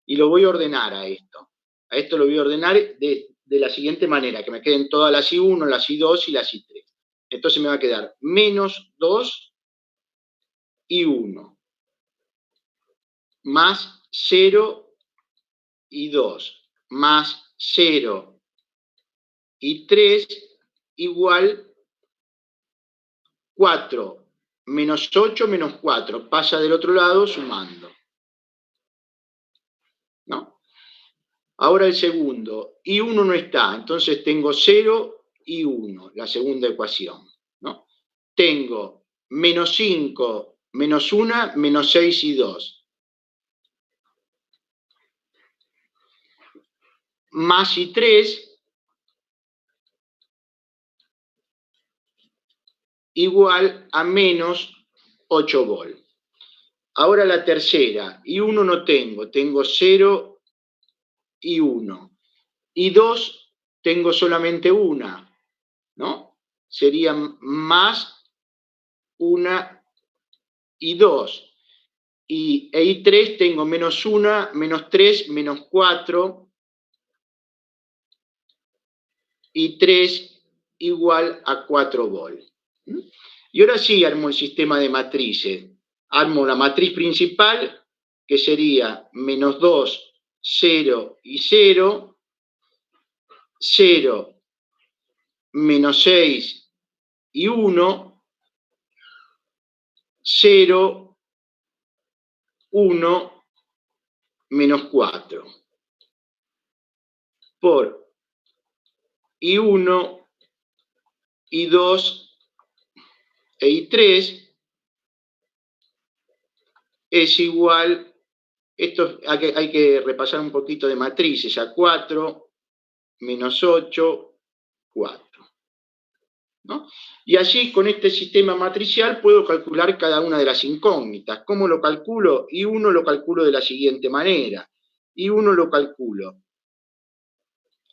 Y lo voy a ordenar a esto. A esto lo voy a ordenar de la siguiente manera, que me queden todas las I1, las I2 y las I3. Entonces me va a quedar menos 2 y 1, más 0 y 2, más 0 y 3, igual 4, menos 8, menos 4, pasa del otro lado sumando. ¿No? Ahora el segundo, y 1 no está, entonces tengo 0 y 1, la segunda ecuación. ¿No? Tengo menos 5, menos 1, menos 6 y 2. Más y 3 igual a menos 8 volt. Ahora la tercera, y 1 no tengo 0 y 1. Y 2 tengo solamente una, ¿no? Serían más 1 y 2. Y 3 tengo menos 1, menos 3, menos 4, y 3 igual a 4 volt. Y ahora sí armo el sistema de matrices. Armo la matriz principal, que sería menos 2, 0 y 0, 0, menos 6 y 1, 0, 1, menos 4. Por I1, I2 e I3, es igual, esto hay que repasar un poquito de matrices, a 4 menos 8, 4. ¿No? Y allí, con este sistema matricial, puedo calcular cada una de las incógnitas. ¿Cómo lo calculo? Y1 lo calculo de la siguiente manera. Y1 lo calculo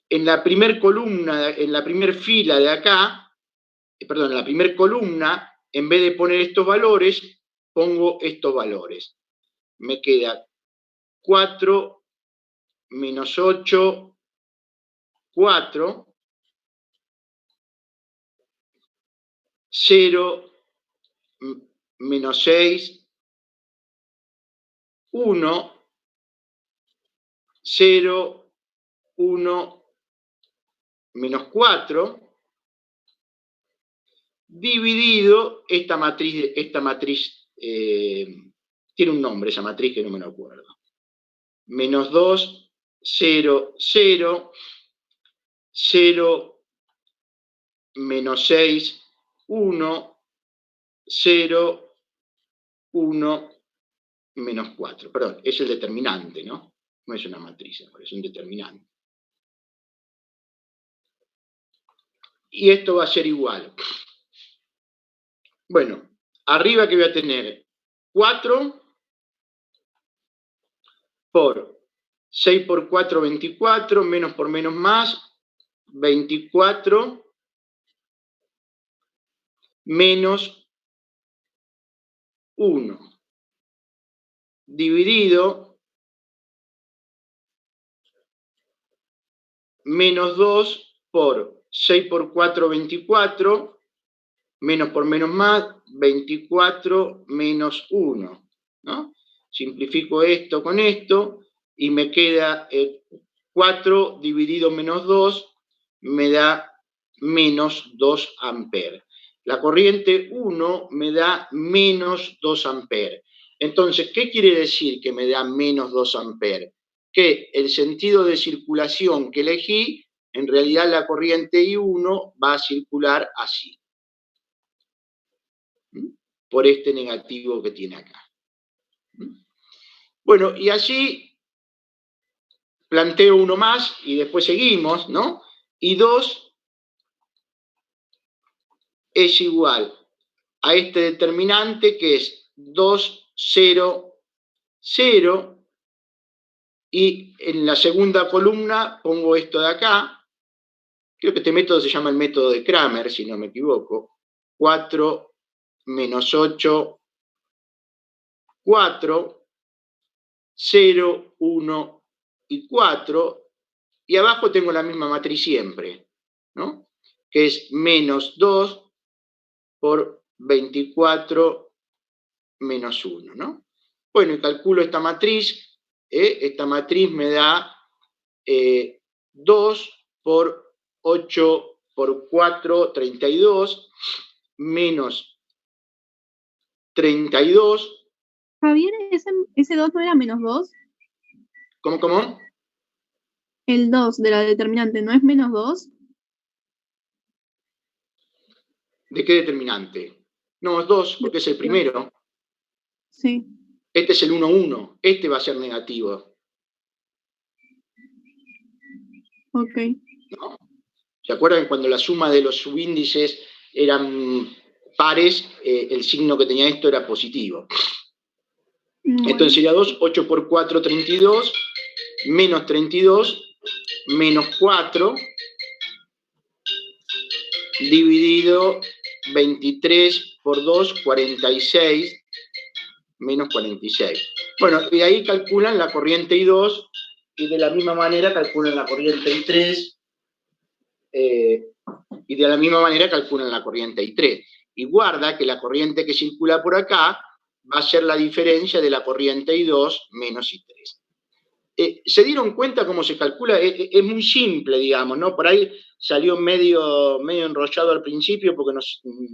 en la primera columna, en la primera fila de acá, perdón, en la primera columna, en vez de poner estos valores, pongo estos valores. Me queda 4 menos 8, 4, 0 menos 6, 1, 0, 1, menos 4, dividido esta matriz tiene un nombre esa matriz que no me lo acuerdo. Menos 2, 0, 0, 0, menos 6, 1, 0, 1, menos 4. Perdón, es el determinante, ¿no? No es una matriz, es un determinante. Y esto va a ser igual. Bueno, arriba que voy a tener 4 por 6 por 4, 24, menos por menos más, 24, menos 1, dividido menos 2 por 6 por 4, 24, menos por menos más, 24 menos 1, ¿no? Simplifico esto con esto y me queda 4 dividido menos 2 me da menos 2 amperes. La corriente 1 me da menos 2 amperes. Entonces, ¿qué quiere decir que me da menos 2 amperes? Que el sentido de circulación que elegí, en realidad la corriente I1 va a circular así, por este negativo que tiene acá. Bueno, y allí planteo uno más y después seguimos, ¿no? Y 2 es igual a este determinante que es 2, 0, 0, y en la segunda columna pongo esto de acá. Creo que este método se llama el método de Kramer, si no me equivoco. 4 menos 8, 4, 0, 1 y 4. Y abajo tengo la misma matriz siempre, ¿no? Que es menos 2 por 24 menos 1, ¿no? Bueno, y calculo esta matriz. Esta matriz me da 2 por 8 por 4, 32, menos 32. Javier, ¿ese 2 no era menos 2? ¿Cómo? El 2 de la determinante, ¿no es menos 2? ¿De qué determinante? No, es 2, porque es el primero. Sí. Este es el 1, 1. Este va a ser negativo. Ok. ¿No? ¿Se acuerdan cuando la suma de los subíndices eran pares? El signo que tenía esto era positivo. Bueno. Entonces sería 2, 8 por 4, 32, menos 32, menos 4, dividido 23 por 2, 46, menos 46. Bueno, y ahí calculan la corriente I2, y de la misma manera calculan la corriente I3, y de la misma manera calculan la corriente I3. Y guarda que la corriente que circula por acá va a ser la diferencia de la corriente I2 menos I3. ¿Se dieron cuenta cómo se calcula? Es muy simple, digamos, ¿no? Por ahí salió medio enrollado al principio porque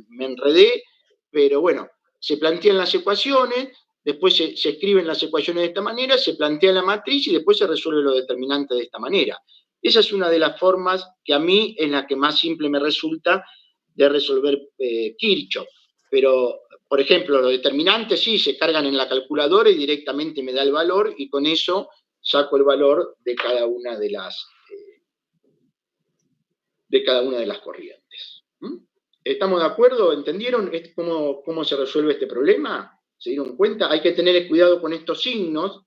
me enredé, pero bueno, se plantean las ecuaciones, después se escriben las ecuaciones de esta manera, se plantea la matriz y después se resuelve lo determinante de esta manera. Esa es una de las formas que a mí es la que más simple me resulta de resolver Kirchhoff. Pero por ejemplo, los determinantes sí se cargan en la calculadora y directamente me da el valor, y con eso saco el valor de cada una de las corrientes. ¿Estamos de acuerdo? ¿Entendieron cómo se resuelve este problema? ¿Se dieron cuenta? Hay que tener cuidado con estos signos,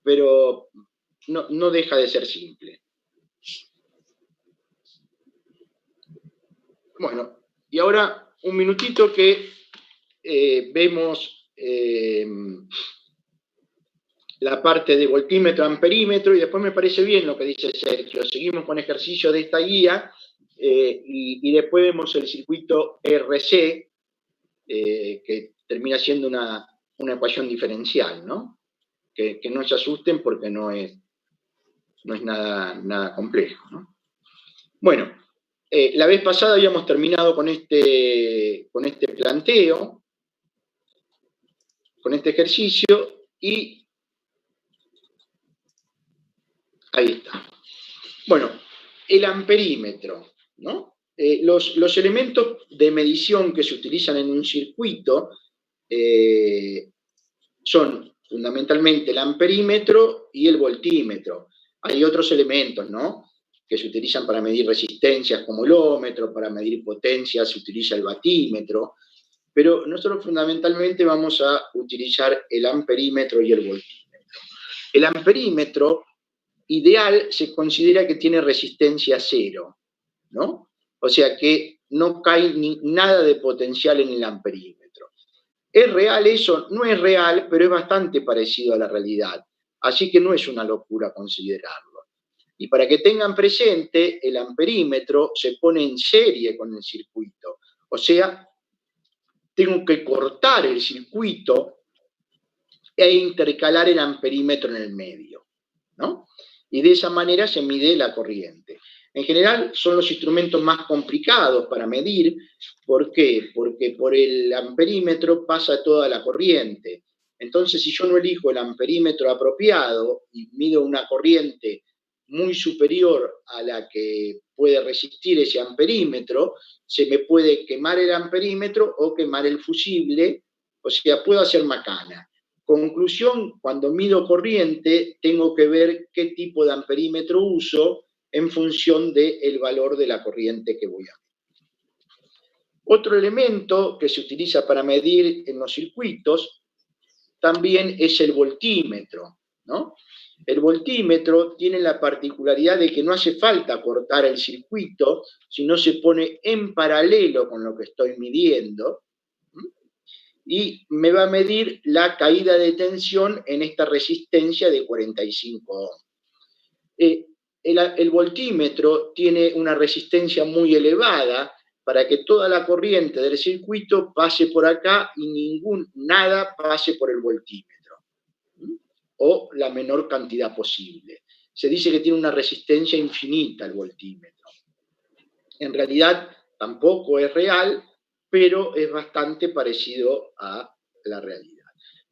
pero no deja de ser simple. Bueno, y ahora un minutito que vemos la parte de voltímetro, amperímetro, y después me parece bien lo que dice Sergio. Seguimos con ejercicios de esta guía, y después vemos el circuito RC, que termina siendo una ecuación diferencial, ¿no? Que no se asusten porque no es nada complejo, ¿no? Bueno, la vez pasada habíamos terminado con este planteo, con este ejercicio, y ahí está. Bueno, el amperímetro, ¿no? Los elementos de medición que se utilizan en un circuito son fundamentalmente el amperímetro y el voltímetro. Hay otros elementos, ¿no?, que se utilizan para medir resistencias como el ómetro, para medir potencias se utiliza el batímetro, pero nosotros fundamentalmente vamos a utilizar el amperímetro y el voltímetro. El amperímetro ideal se considera que tiene resistencia cero, ¿no? O sea que no cae nada de potencial en el amperímetro. ¿Es real eso? No es real, pero es bastante parecido a la realidad. Así que no es una locura considerarlo. Y para que tengan presente, el amperímetro se pone en serie con el circuito. O sea, tengo que cortar el circuito e intercalar el amperímetro en el medio, ¿no? Y de esa manera se mide la corriente. En general son los instrumentos más complicados para medir. ¿Por qué? Porque por el amperímetro pasa toda la corriente. Entonces, si yo no elijo el amperímetro apropiado y mido una corriente muy superior a la que puede resistir ese amperímetro, se me puede quemar el amperímetro o quemar el fusible, o sea, puedo hacer macana. Conclusión, cuando mido corriente, tengo que ver qué tipo de amperímetro uso en función del valor de la corriente que voy a medir. Otro elemento que se utiliza para medir en los circuitos también es el voltímetro, ¿no? El voltímetro tiene la particularidad de que no hace falta cortar el circuito, sino se pone en paralelo con lo que estoy midiendo, y me va a medir la caída de tensión en esta resistencia de 45 ohms. El voltímetro tiene una resistencia muy elevada para que toda la corriente del circuito pase por acá y nada pase por el voltímetro, o la menor cantidad posible. Se dice que tiene una resistencia infinita el voltímetro. En realidad tampoco es real, pero es bastante parecido a la realidad.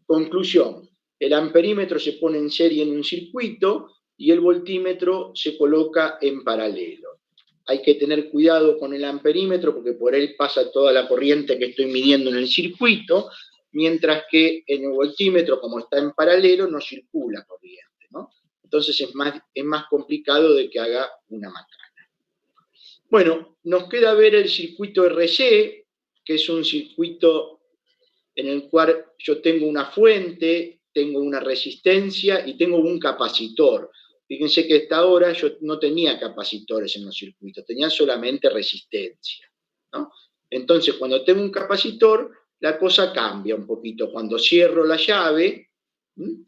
Conclusión, el amperímetro se pone en serie en un circuito y el voltímetro se coloca en paralelo. Hay que tener cuidado con el amperímetro porque por él pasa toda la corriente que estoy midiendo en el circuito, mientras que en el voltímetro, como está en paralelo, no circula corriente, ¿no? Entonces es más complicado de que haga una macana. Bueno, nos queda ver el circuito RC, que es un circuito en el cual yo tengo una fuente, tengo una resistencia y tengo un capacitor. Fíjense que hasta ahora yo no tenía capacitores en los circuitos, tenía solamente resistencia, ¿no? Entonces, cuando tengo un capacitor, la cosa cambia un poquito. Cuando cierro la llave,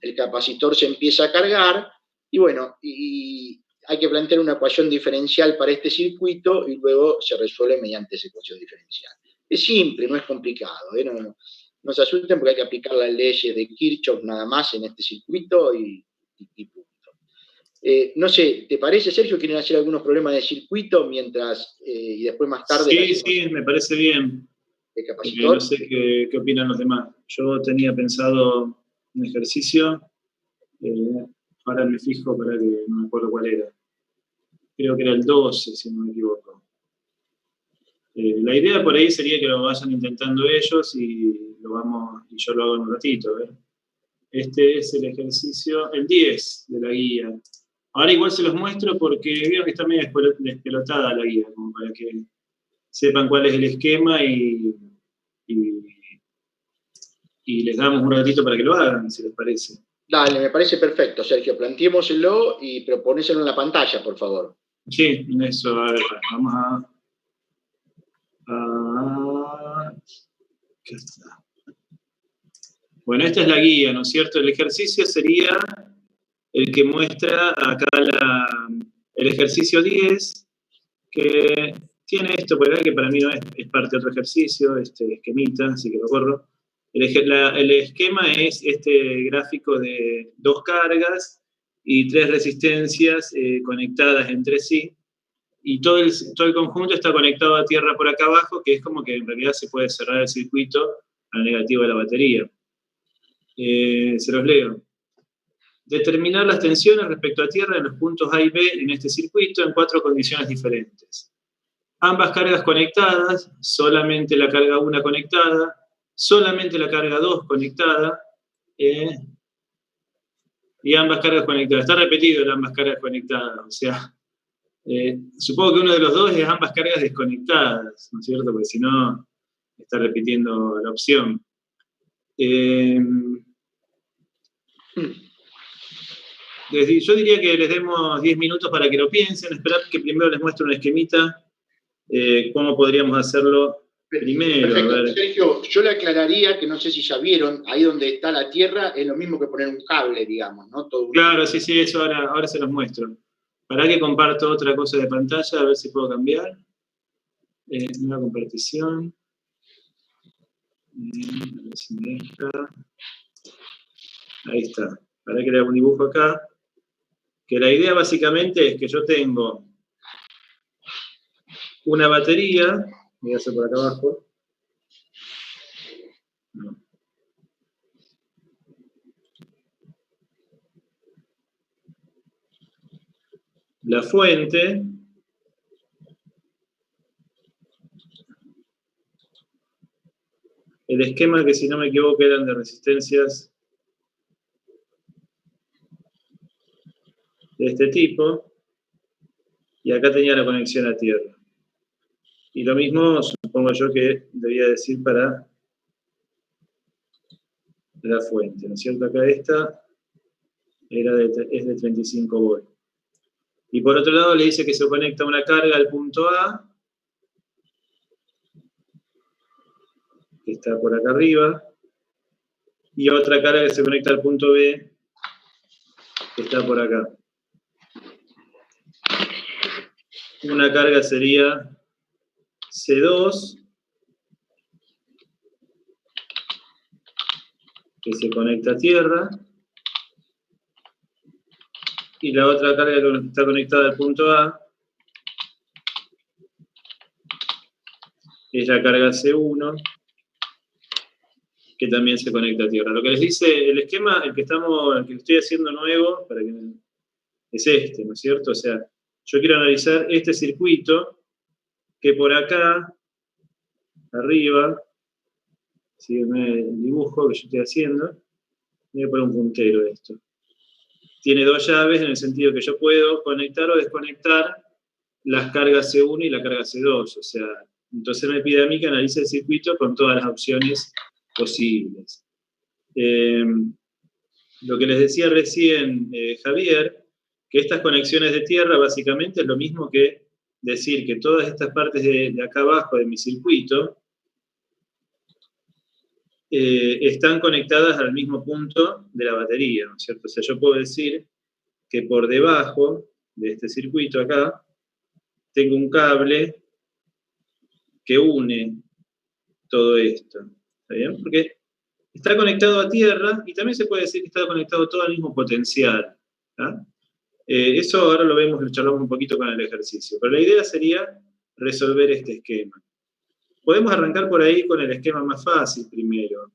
el capacitor se empieza a cargar, y bueno, y hay que plantear una ecuación diferencial para este circuito, y luego se resuelve mediante esa ecuación diferencial. Es simple, no es complicado, ¿eh? No se asusten porque hay que aplicar las leyes de Kirchhoff nada más en este circuito y punto. No sé, ¿te parece, Sergio? ¿Quieren hacer algunos problemas de circuito mientras, y después más tarde? Sí, me parece bien. ¿De capacitor? No sé qué opinan los demás. Yo tenía pensado un ejercicio, ahora me fijo para que no me acuerdo cuál era. Creo que era el 12, si no me equivoco. La idea por ahí sería que lo vayan intentando ellos y yo lo hago en un ratito. A ver. Este es el ejercicio, el 10 de la guía. Ahora igual se los muestro porque vieron que está medio despelotada la guía, como para que sepan cuál es el esquema y les damos un ratito para que lo hagan, si les parece. Dale, me parece perfecto, Sergio. Planteémoselo y proponéselo en la pantalla, por favor. Sí, en eso, a ver, vamos a... ¿Qué está? Bueno, esta es la guía, ¿no es cierto? El ejercicio sería el que muestra acá el ejercicio 10, que tiene esto por acá, que para mí no es parte de otro ejercicio, este esquemita, así que lo corro. El esquema es este gráfico de 2 cargas y 3 resistencias conectadas entre sí, y todo el conjunto está conectado a tierra por acá abajo, que es como que en realidad se puede cerrar el circuito al negativo de la batería. Se los leo. Determinar las tensiones respecto a tierra en los puntos A y B en este circuito en 4 condiciones diferentes. Ambas cargas conectadas, solamente la carga 1 conectada, solamente la carga 2 conectada, y ambas cargas conectadas. Está repetido el ambas cargas conectadas, o sea, supongo que uno de los dos es ambas cargas desconectadas, ¿no es cierto? Porque si no, está repitiendo la opción. Yo diría que les demos 10 minutos para que lo piensen, esperar que primero les muestre un esquemita, cómo podríamos hacerlo primero. Perfecto. A ver. Sergio, yo le aclararía que no sé si ya vieron, ahí donde está la tierra es lo mismo que poner un cable, digamos, ¿no? Claro, sí, eso ahora se los muestro. Para que comparto otra cosa de pantalla, a ver si puedo cambiar. Nueva compartición. A ver si me deja. Ahí está. Para que le haga un dibujo acá. Que la idea básicamente es que yo tengo una batería, voy a hacer por acá abajo. No. La fuente, el esquema que si no me equivoco eran de resistencias de este tipo, y acá tenía la conexión a tierra. Y lo mismo supongo yo que debía decir para la fuente, ¿no es cierto? Acá esta es de 35 volts. Y por otro lado le dice que se conecta una carga al punto A, que está por acá arriba, y otra carga que se conecta al punto B, que está por acá. Una carga sería C2, que se conecta a tierra, y la otra carga que está conectada al punto A es la carga C1, que también se conecta a tierra. Lo que les dice el esquema, el que estoy haciendo nuevo, es este, ¿no es cierto? O sea, yo quiero analizar este circuito que por acá, arriba, sígueme el dibujo que yo estoy haciendo, voy a poner un puntero de esto. Tiene 2 llaves en el sentido que yo puedo conectar o desconectar las cargas C1 y la carga C2. O sea, entonces me pide a mí que analice el circuito con todas las opciones posibles. Lo que les decía recién Javier, que estas conexiones de tierra básicamente es lo mismo que decir que todas estas partes de acá abajo de mi circuito están conectadas al mismo punto de la batería, ¿no es cierto? O sea, yo puedo decir que por debajo de este circuito acá tengo un cable que une todo esto, ¿está bien? Porque está conectado a tierra y también se puede decir que está conectado todo al mismo potencial, ¿tá? Eso ahora lo charlamos un poquito con el ejercicio, pero la idea sería resolver este esquema. Podemos arrancar por ahí con el esquema más fácil primero.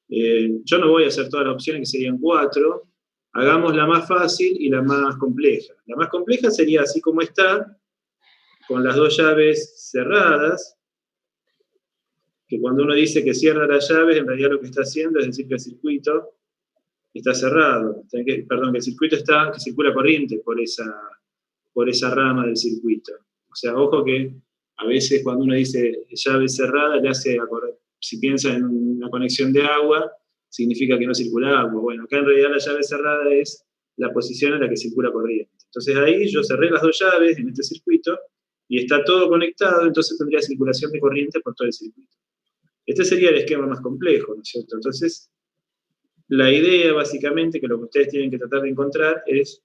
Yo no voy a hacer todas las opciones, que serían 4. Hagamos la más fácil y la más compleja. La más compleja sería así como está, con las 2 llaves cerradas, que cuando uno dice que cierra las llaves, en realidad lo que está haciendo es decir que el circuito está cerrado, que el circuito que circula corriente por esa rama del circuito. O sea, ojo que a veces cuando uno dice llave cerrada, le hace acordar, si piensa en una conexión de agua, significa que no circula agua. Bueno, acá en realidad la llave cerrada es la posición en la que circula corriente. Entonces ahí yo cerré las dos llaves en este circuito y está todo conectado, entonces tendría circulación de corriente por todo el circuito. Este sería el esquema más complejo, ¿no es cierto? Entonces, la idea básicamente que lo que ustedes tienen que tratar de encontrar es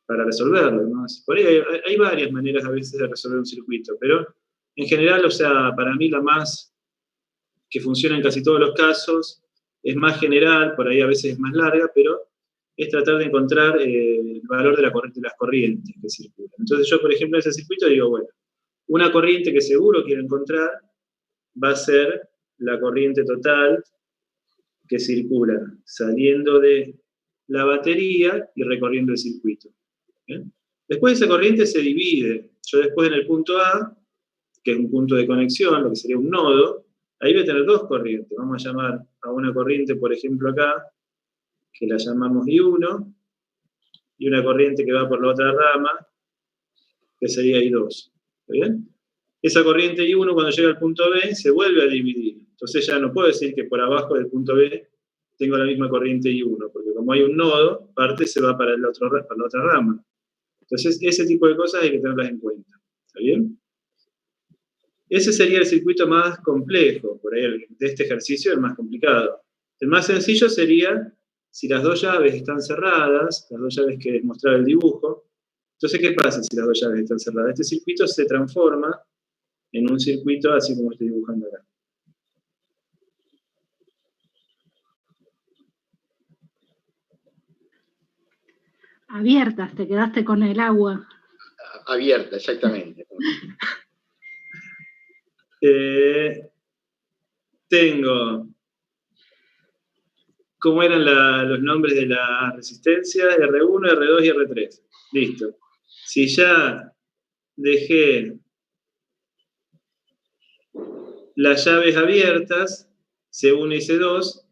para resolverlo, ¿no? Por ahí hay varias maneras a veces de resolver un circuito, pero en general, o sea, para mí la más que funciona en casi todos los casos es más general, por ahí a veces es más larga, pero es tratar de encontrar el valor de las corrientes que circulan. Entonces yo, por ejemplo, en ese circuito digo, bueno, una corriente que seguro quiero encontrar va a ser la corriente total que circula saliendo de la batería y recorriendo el circuito. ¿Bien? Después esa corriente se divide. Yo después en el punto A, que es un punto de conexión, lo que sería un nodo, ahí voy a tener dos corrientes. Vamos a llamar a una corriente, por ejemplo acá, que la llamamos I1, y una corriente que va por la otra rama, que sería I2. ¿Está bien? Esa corriente I1 cuando llega al punto B se vuelve a dividir. Entonces ya no puedo decir que por abajo del punto B tengo la misma corriente I1, porque como hay un nodo, parte se va para la otra rama. Entonces ese tipo de cosas hay que tenerlas en cuenta. ¿Está bien? Ese sería el circuito más complejo, por ahí de este ejercicio el más complicado. El más sencillo sería si las dos llaves están cerradas, las dos llaves que mostraba el dibujo. Entonces, ¿qué pasa si las dos llaves están cerradas? Este circuito se transforma en un circuito así como estoy dibujando acá. Abiertas, te quedaste con el agua. Abierta, exactamente. Tengo, ¿cómo eran los nombres de la resistencia? R1, R2 y R3. Listo. Si ya dejé las llaves abiertas, C1 y C2,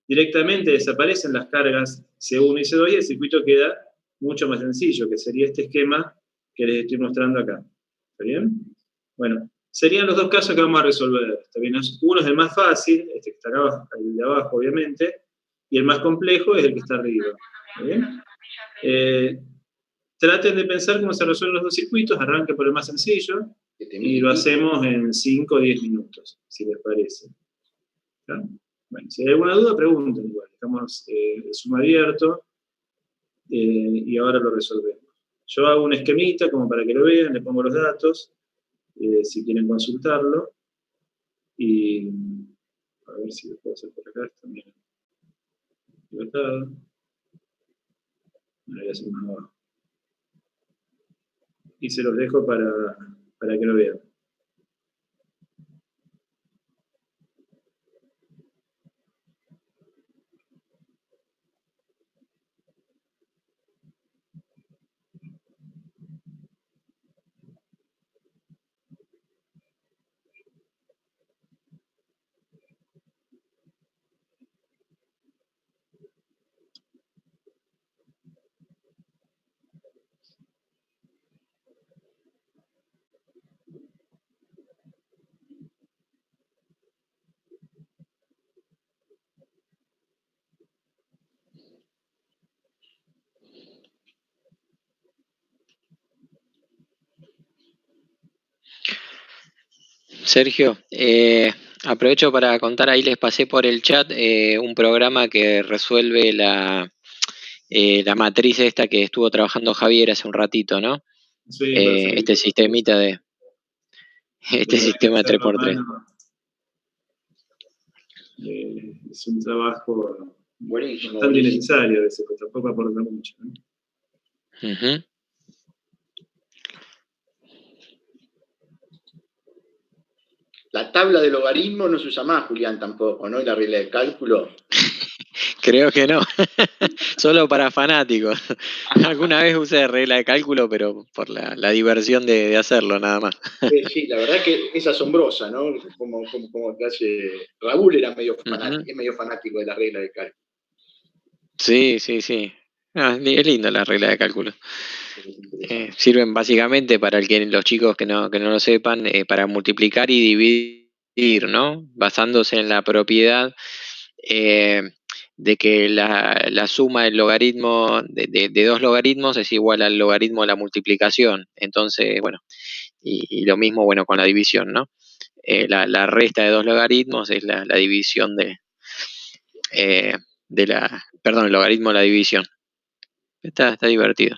directamente desaparecen las cargas C1 y C2 y el circuito queda mucho más sencillo, que sería este esquema que les estoy mostrando acá. ¿Está bien? Bueno, serían los dos casos que vamos a resolver. ¿Está bien? Uno es el más fácil, este que está acá, el de abajo, obviamente, y el más complejo es el que está arriba. ¿Está bien? Traten de pensar cómo se resuelven los dos circuitos, arranquen por el más sencillo, y lo hacemos en 5 o 10 minutos, si les parece. ¿Está? Bueno, si hay alguna duda, pregunten igual. Estamos en Zoom abierto y ahora lo resolvemos. Yo hago un esquemita como para que lo vean, le pongo los datos, si quieren consultarlo. Y a ver si lo puedo hacer por acá también. Libertad. Voy a hacer más abajo. Y se los dejo para que lo vean. Sergio, aprovecho para contar, ahí les pasé por el chat un programa que resuelve la matriz esta que estuvo trabajando Javier hace un ratito, ¿no? Sí, este sistemita de... Este sistema de 3x3. Es un trabajo buenísimo, bastante buenísimo. innecesario a veces, porque tampoco aporta mucho, ¿no? Uh-huh. La tabla de logaritmo no se usa más, Julián, tampoco, ¿no? Y la regla de cálculo. Creo que no. Solo para fanáticos. Alguna vez usé regla de cálculo, pero por la diversión de hacerlo, nada más. Sí, la verdad que es asombrosa, ¿no? Como que hace... Raúl era medio fanático, es medio fanático de la regla de cálculo. Sí. Es linda la regla de cálculo. Sirven básicamente para los chicos que no lo sepan, para multiplicar y dividir, ¿no? Basándose en la propiedad de que la suma del logaritmo de dos logaritmos es igual al logaritmo de la multiplicación. Entonces, bueno, y lo mismo, bueno, con la división, ¿no? La resta de dos logaritmos es la división el logaritmo de la división. Está divertido.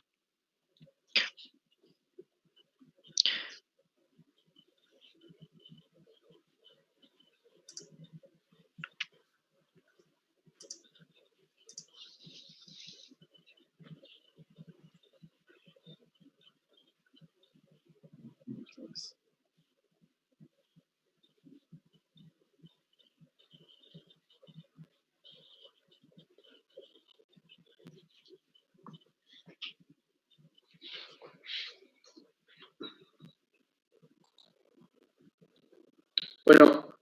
Bueno,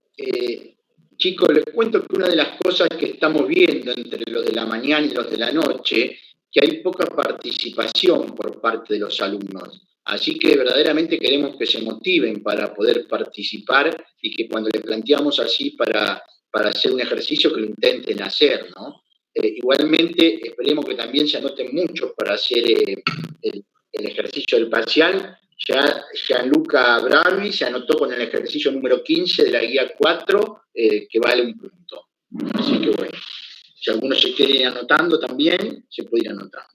chicos, les cuento que una de las cosas que estamos viendo entre los de la mañana y los de la noche, que hay poca participación por parte de los alumnos. Así que verdaderamente queremos que se motiven para poder participar y que cuando les planteamos así para hacer un ejercicio, que lo intenten hacer, ¿no? Igualmente, esperemos que también se anoten muchos para hacer el ejercicio del parcial. Ya Gianluca Bravi se anotó con el ejercicio número 15 de la guía 4, que vale un punto. Así que bueno, si algunos se quieren ir anotando también, se puede ir anotando.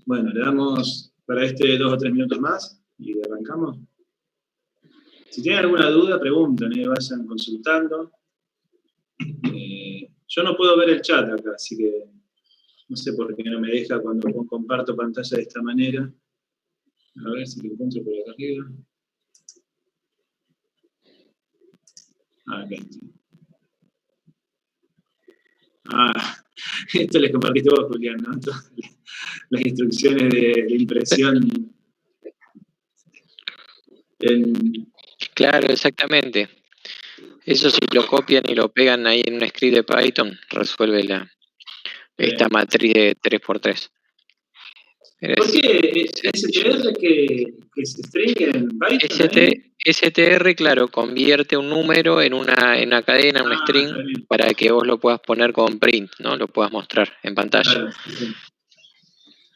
Bueno, le damos para 2 o 3 minutos más y arrancamos. Si tienen alguna duda, pregunten, vayan consultando. Yo no puedo ver el chat acá, así que no sé por qué no me deja cuando comparto pantalla de esta manera. A ver si lo encuentro por acá arriba. Acá está. Esto les compartiste vos, Julián, ¿no? Las instrucciones de impresión. Claro, exactamente. Eso si lo copian y lo pegan ahí en un script de Python, resuelve esta matriz de 3x3. ¿Por qué STR que es string en Python? STR, claro, convierte un número en una cadena, un string, para que vos lo puedas poner con print, ¿no? Lo puedas mostrar en pantalla. Claro, sí.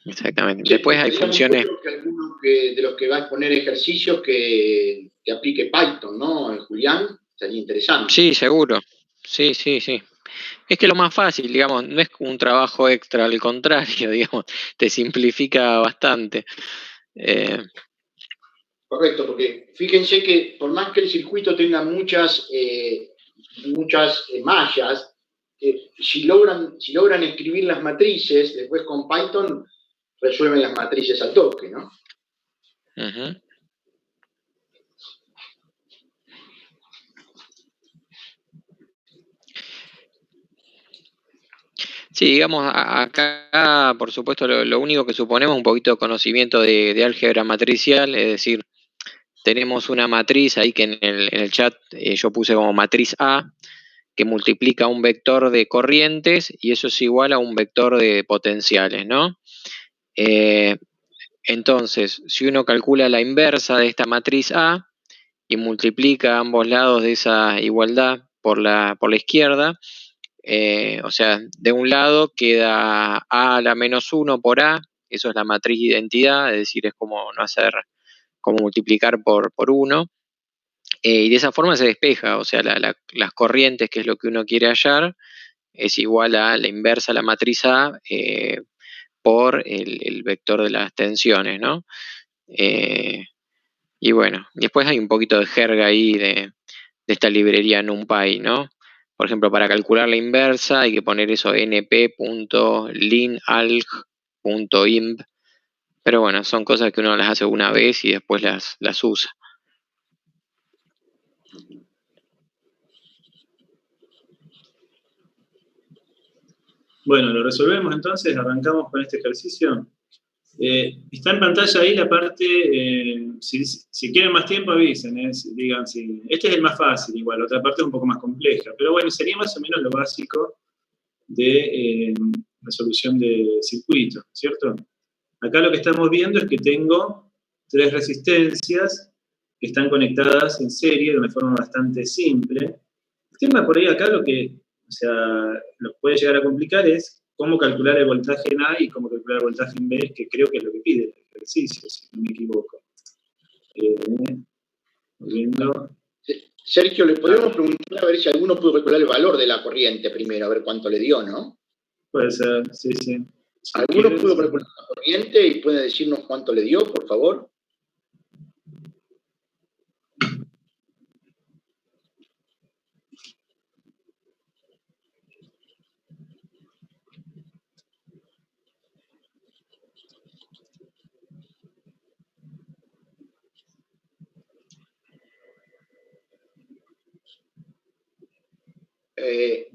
Exactamente. Sí, después hay funciones. Que algunos de los que van a poner ejercicios que aplique Python, ¿no, Julián? Sería interesante. Sí, seguro. Sí. Es que lo más fácil, digamos, no es un trabajo extra, al contrario, digamos, te simplifica bastante. Correcto, porque fíjense que por más que el circuito tenga muchas mallas, si logran escribir las matrices, después con Python resuelven las matrices al toque, ¿no? Ujú. Sí, digamos, acá, por supuesto, lo único que suponemos es un poquito de conocimiento de álgebra matricial, es decir, tenemos una matriz ahí que en el chat yo puse como matriz A, que multiplica un vector de corrientes y eso es igual a un vector de potenciales, ¿no? Entonces, si uno calcula la inversa de esta matriz A y multiplica ambos lados de esa igualdad por la izquierda, o sea, de un lado queda A a la menos 1 por A, eso es la matriz de identidad, es decir, es como no hacer, como multiplicar por 1, y de esa forma se despeja, o sea, las corrientes, que es lo que uno quiere hallar, es igual a la inversa de la matriz A por el vector de las tensiones, ¿no? Y bueno, después hay un poquito de jerga ahí de esta librería NumPy, ¿no? Por ejemplo, para calcular la inversa hay que poner eso np.linalg.imp, pero bueno, son cosas que uno las hace una vez y después las usa. Bueno, lo resolvemos entonces, arrancamos con este ejercicio. Está en pantalla ahí la parte, si quieren más tiempo avisen, digan si. Este es el más fácil igual, la otra parte es un poco más compleja, pero bueno, sería más o menos lo básico de resolución de circuitos, ¿cierto? Acá lo que estamos viendo es que tengo 3 resistencias que están conectadas en serie de una forma bastante simple. El tema por ahí acá lo que, o sea, lo puede llegar a complicar es cómo calcular el voltaje en A y cómo calcular el voltaje en B, que creo que es lo que pide el ejercicio, si no me equivoco. Viendo. Sergio, le podríamos preguntar a ver si alguno pudo calcular el valor de la corriente primero, a ver cuánto le dio, ¿no? Puede ser, sí, sí. ¿Alguno pudo calcular la corriente y puede decirnos cuánto le dio, por favor?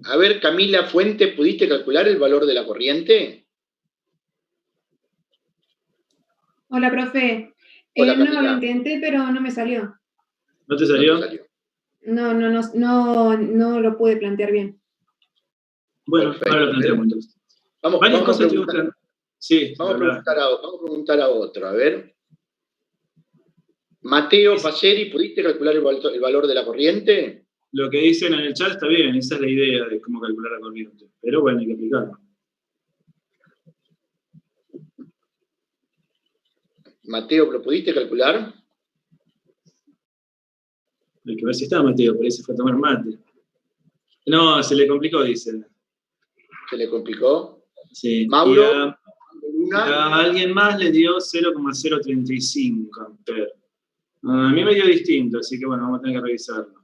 A ver, Camila Fuente, ¿pudiste calcular el valor de la corriente? Hola, profe. Hola, No, Camila. lo intenté, pero no me salió. ¿No te salió? No lo pude plantear bien. Bueno, perfecto. ahora lo planteamos entonces. Vamos a preguntar a otro, a ver. Mateo Paceri, ¿pudiste calcular el valor de la corriente? Lo que dicen en el chat está bien, esa es la idea de cómo calcular la corriente. Pero bueno, hay que aplicarlo. Mateo, ¿lo pudiste calcular? Hay que ver si está Mateo, por ahí se fue a tomar mate. No, se le complicó, dice. ¿Se le complicó? Sí. Mauro, a alguien más le dio 0,035 amperes. A mí me dio distinto, así que bueno, vamos a tener que revisarlo.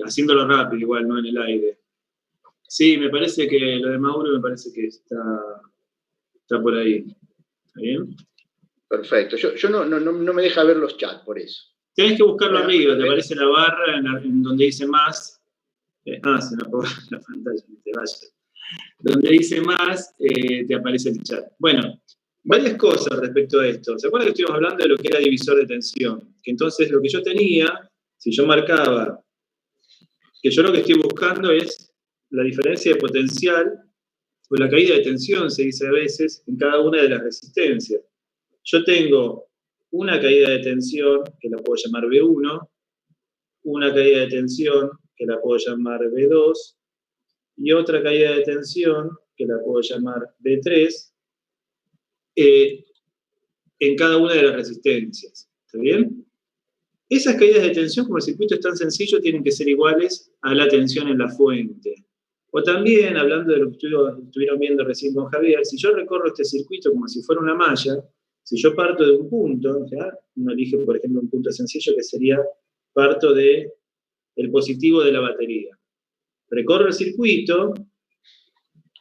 Haciéndolo rápido, igual, no en el aire. Sí, me parece que lo de Mauro me parece que está por ahí. ¿Está bien? Perfecto. Yo no me deja ver los chats por eso. Tenés que buscarlo arriba, te aparece la barra en donde dice más. Se me apagó la pantalla, te vayas. Donde dice más, te aparece el chat. Bueno, varias cosas respecto a esto. ¿Se acuerdan que estuvimos hablando de lo que era divisor de tensión? Que entonces lo que yo tenía, si yo marcaba, que yo lo que estoy buscando es la diferencia de potencial o la caída de tensión, se dice a veces, en cada una de las resistencias. Yo tengo una caída de tensión, que la puedo llamar B1, una caída de tensión, que la puedo llamar B2, y otra caída de tensión, que la puedo llamar B3, en cada una de las resistencias. ¿Está bien? Esas caídas de tensión, como el circuito es tan sencillo, tienen que ser iguales a la tensión en la fuente. O también, hablando de lo que estuvieron viendo recién con Javier, si yo recorro este circuito como si fuera una malla, si yo parto de un punto, ¿ya? Uno elige, por ejemplo, un punto sencillo que sería parto del positivo de la batería. recorro el circuito,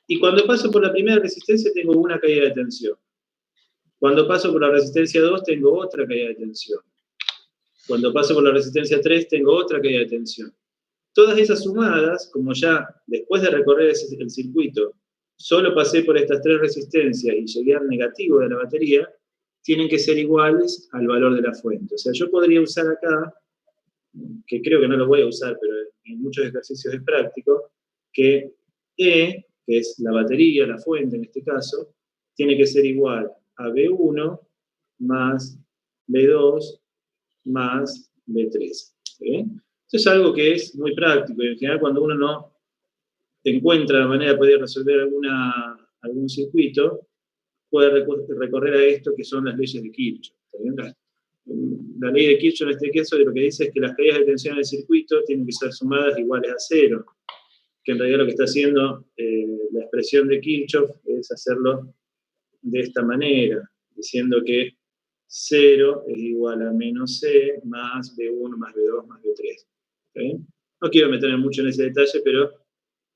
y cuando paso por la primera resistencia tengo una caída de tensión. Cuando paso por la resistencia 2 tengo otra caída de tensión. Cuando paso por la resistencia 3 tengo otra caída de tensión. Todas esas sumadas, como ya después de recorrer el circuito, solo pasé por estas 3 resistencias y llegué al negativo de la batería, tienen que ser iguales al valor de la fuente. O sea, yo podría usar acá, que creo que no lo voy a usar, pero en muchos ejercicios es práctico, que E, que es la batería, la fuente en este caso, tiene que ser igual a B1 más B2 más B3. ¿Bien? Esto es algo que es muy práctico, y en general cuando uno no encuentra la manera de poder resolver algún circuito, puede recorrer a esto que son las leyes de Kirchhoff. La ley de Kirchhoff en este caso lo que dice es que las caídas de tensión en el circuito tienen que ser sumadas iguales a 0, que en realidad lo que está haciendo la expresión de Kirchhoff es hacerlo de esta manera, diciendo que 0 es igual a menos C más B1 más B2 más B3. ¿Okay? No quiero meterme mucho en ese detalle, pero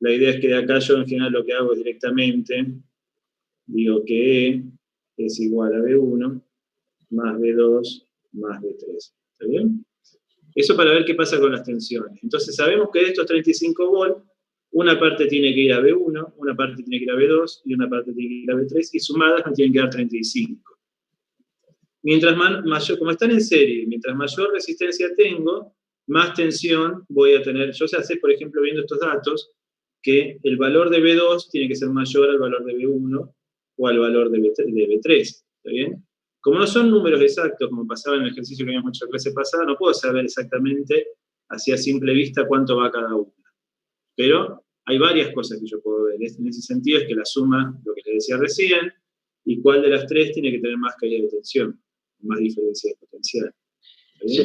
la idea es que de acá yo en general lo que hago es directamente, digo que E es igual a B1 más B2 más B3. ¿Está bien? Eso para ver qué pasa con las tensiones. Entonces sabemos que de estos 35 volts, una parte tiene que ir a B1, una parte tiene que ir a B2 y una parte tiene que ir a B3, y sumadas me tienen que dar 35. Mientras mayor, como están en serie, mientras mayor resistencia tengo, más tensión voy a tener. Yo ya sé, por ejemplo, viendo estos datos, que el valor de B2 tiene que ser mayor al valor de B1 o al valor de B3. ¿Está bien? Como no son números exactos, como pasaba en el ejercicio que habíamos hecho la clase pasada, no puedo saber exactamente, así a simple vista, cuánto va cada una. Pero hay varias cosas que yo puedo ver. En ese sentido es que la suma, lo que les decía recién, y cuál de las 3 tiene que tener más caída de tensión, más diferencia de potencial.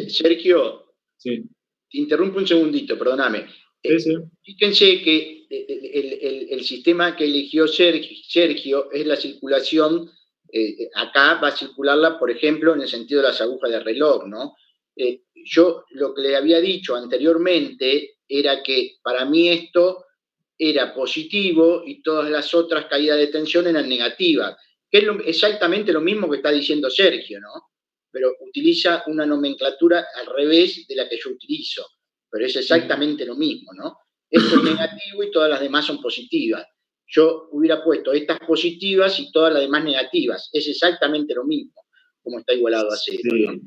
Sergio, sí. Te interrumpo un segundito, perdóname. Sí. Fíjense que el sistema que eligió Sergio es la circulación. Acá va a circularla, por ejemplo, en el sentido de las agujas de reloj, ¿no? Yo lo que le había dicho anteriormente era que para mí esto era positivo y todas las otras caídas de tensión eran negativas, que es exactamente lo mismo que está diciendo Sergio, ¿no? Pero utiliza una nomenclatura al revés de la que yo utilizo, pero es exactamente lo mismo, ¿no? Esto es negativo y todas las demás son positivas. Yo hubiera puesto estas positivas y todas las demás negativas. Es exactamente lo mismo, como está igualado a 0. Sí. ¿No?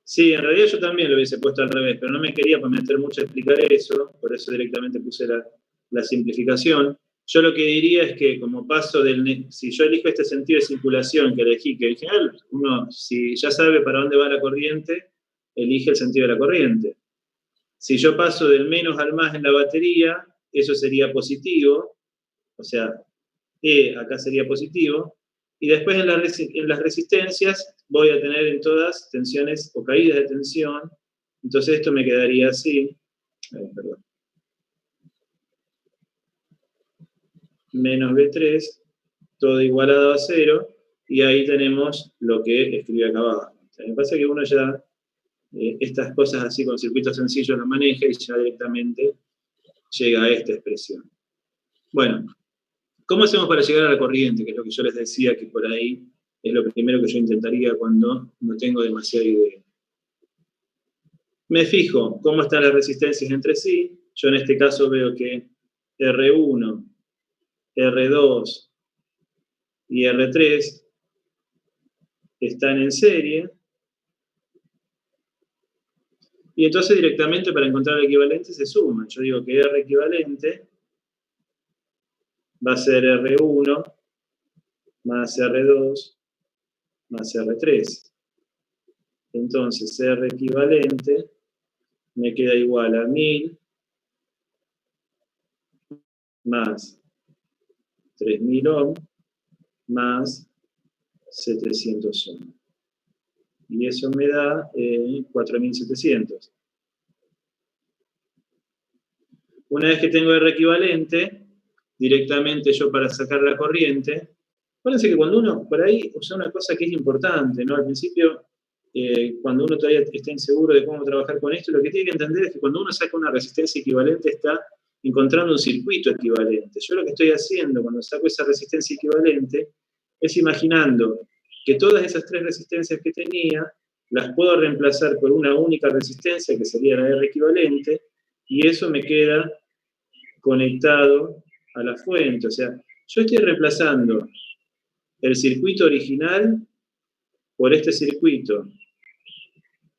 Sí, en realidad yo también lo hubiese puesto al revés, pero no me quería meter mucho a explicar eso, por eso directamente puse la simplificación. Yo lo que diría es que como paso si yo elijo este sentido de circulación que elegí, que en general uno, si ya sabe para dónde va la corriente, elige el sentido de la corriente. Si yo paso del menos al más en la batería, eso sería positivo, o sea, E acá sería positivo, y después en las resistencias voy a tener en todas tensiones o caídas de tensión, entonces esto me quedaría así, perdón, menos B3, todo igualado a 0, y ahí tenemos lo que escribí acá abajo. O sea, me pasa que uno ya estas cosas así con circuitos sencillos lo maneja y ya directamente llega a esta expresión. Bueno, ¿cómo hacemos para llegar a la corriente? Que es lo que yo les decía, que por ahí es lo primero que yo intentaría cuando no tengo demasiada idea. Me fijo cómo están las resistencias entre sí. Yo en este caso veo que R1, R2 y R3 están en serie. Y entonces directamente para encontrar el equivalente se suman. Yo digo que R equivalente va a ser R1 más R2 más R3. Entonces R equivalente me queda igual a 1000 más 3000 ohm más 700 ohm. Y eso me da 4700. Una vez que tengo R equivalente, directamente yo para sacar la corriente, acuérdense que cuando uno, por ahí, usa una cosa que es importante, ¿no? Al principio, cuando uno todavía está inseguro de cómo trabajar con esto, lo que tiene que entender es que cuando uno saca una resistencia equivalente está encontrando un circuito equivalente. Yo lo que estoy haciendo cuando saco esa resistencia equivalente es imaginando que todas esas 3 resistencias que tenía las puedo reemplazar por una única resistencia, que sería la R equivalente, y eso me queda conectado a la fuente. O sea, yo estoy reemplazando el circuito original por este circuito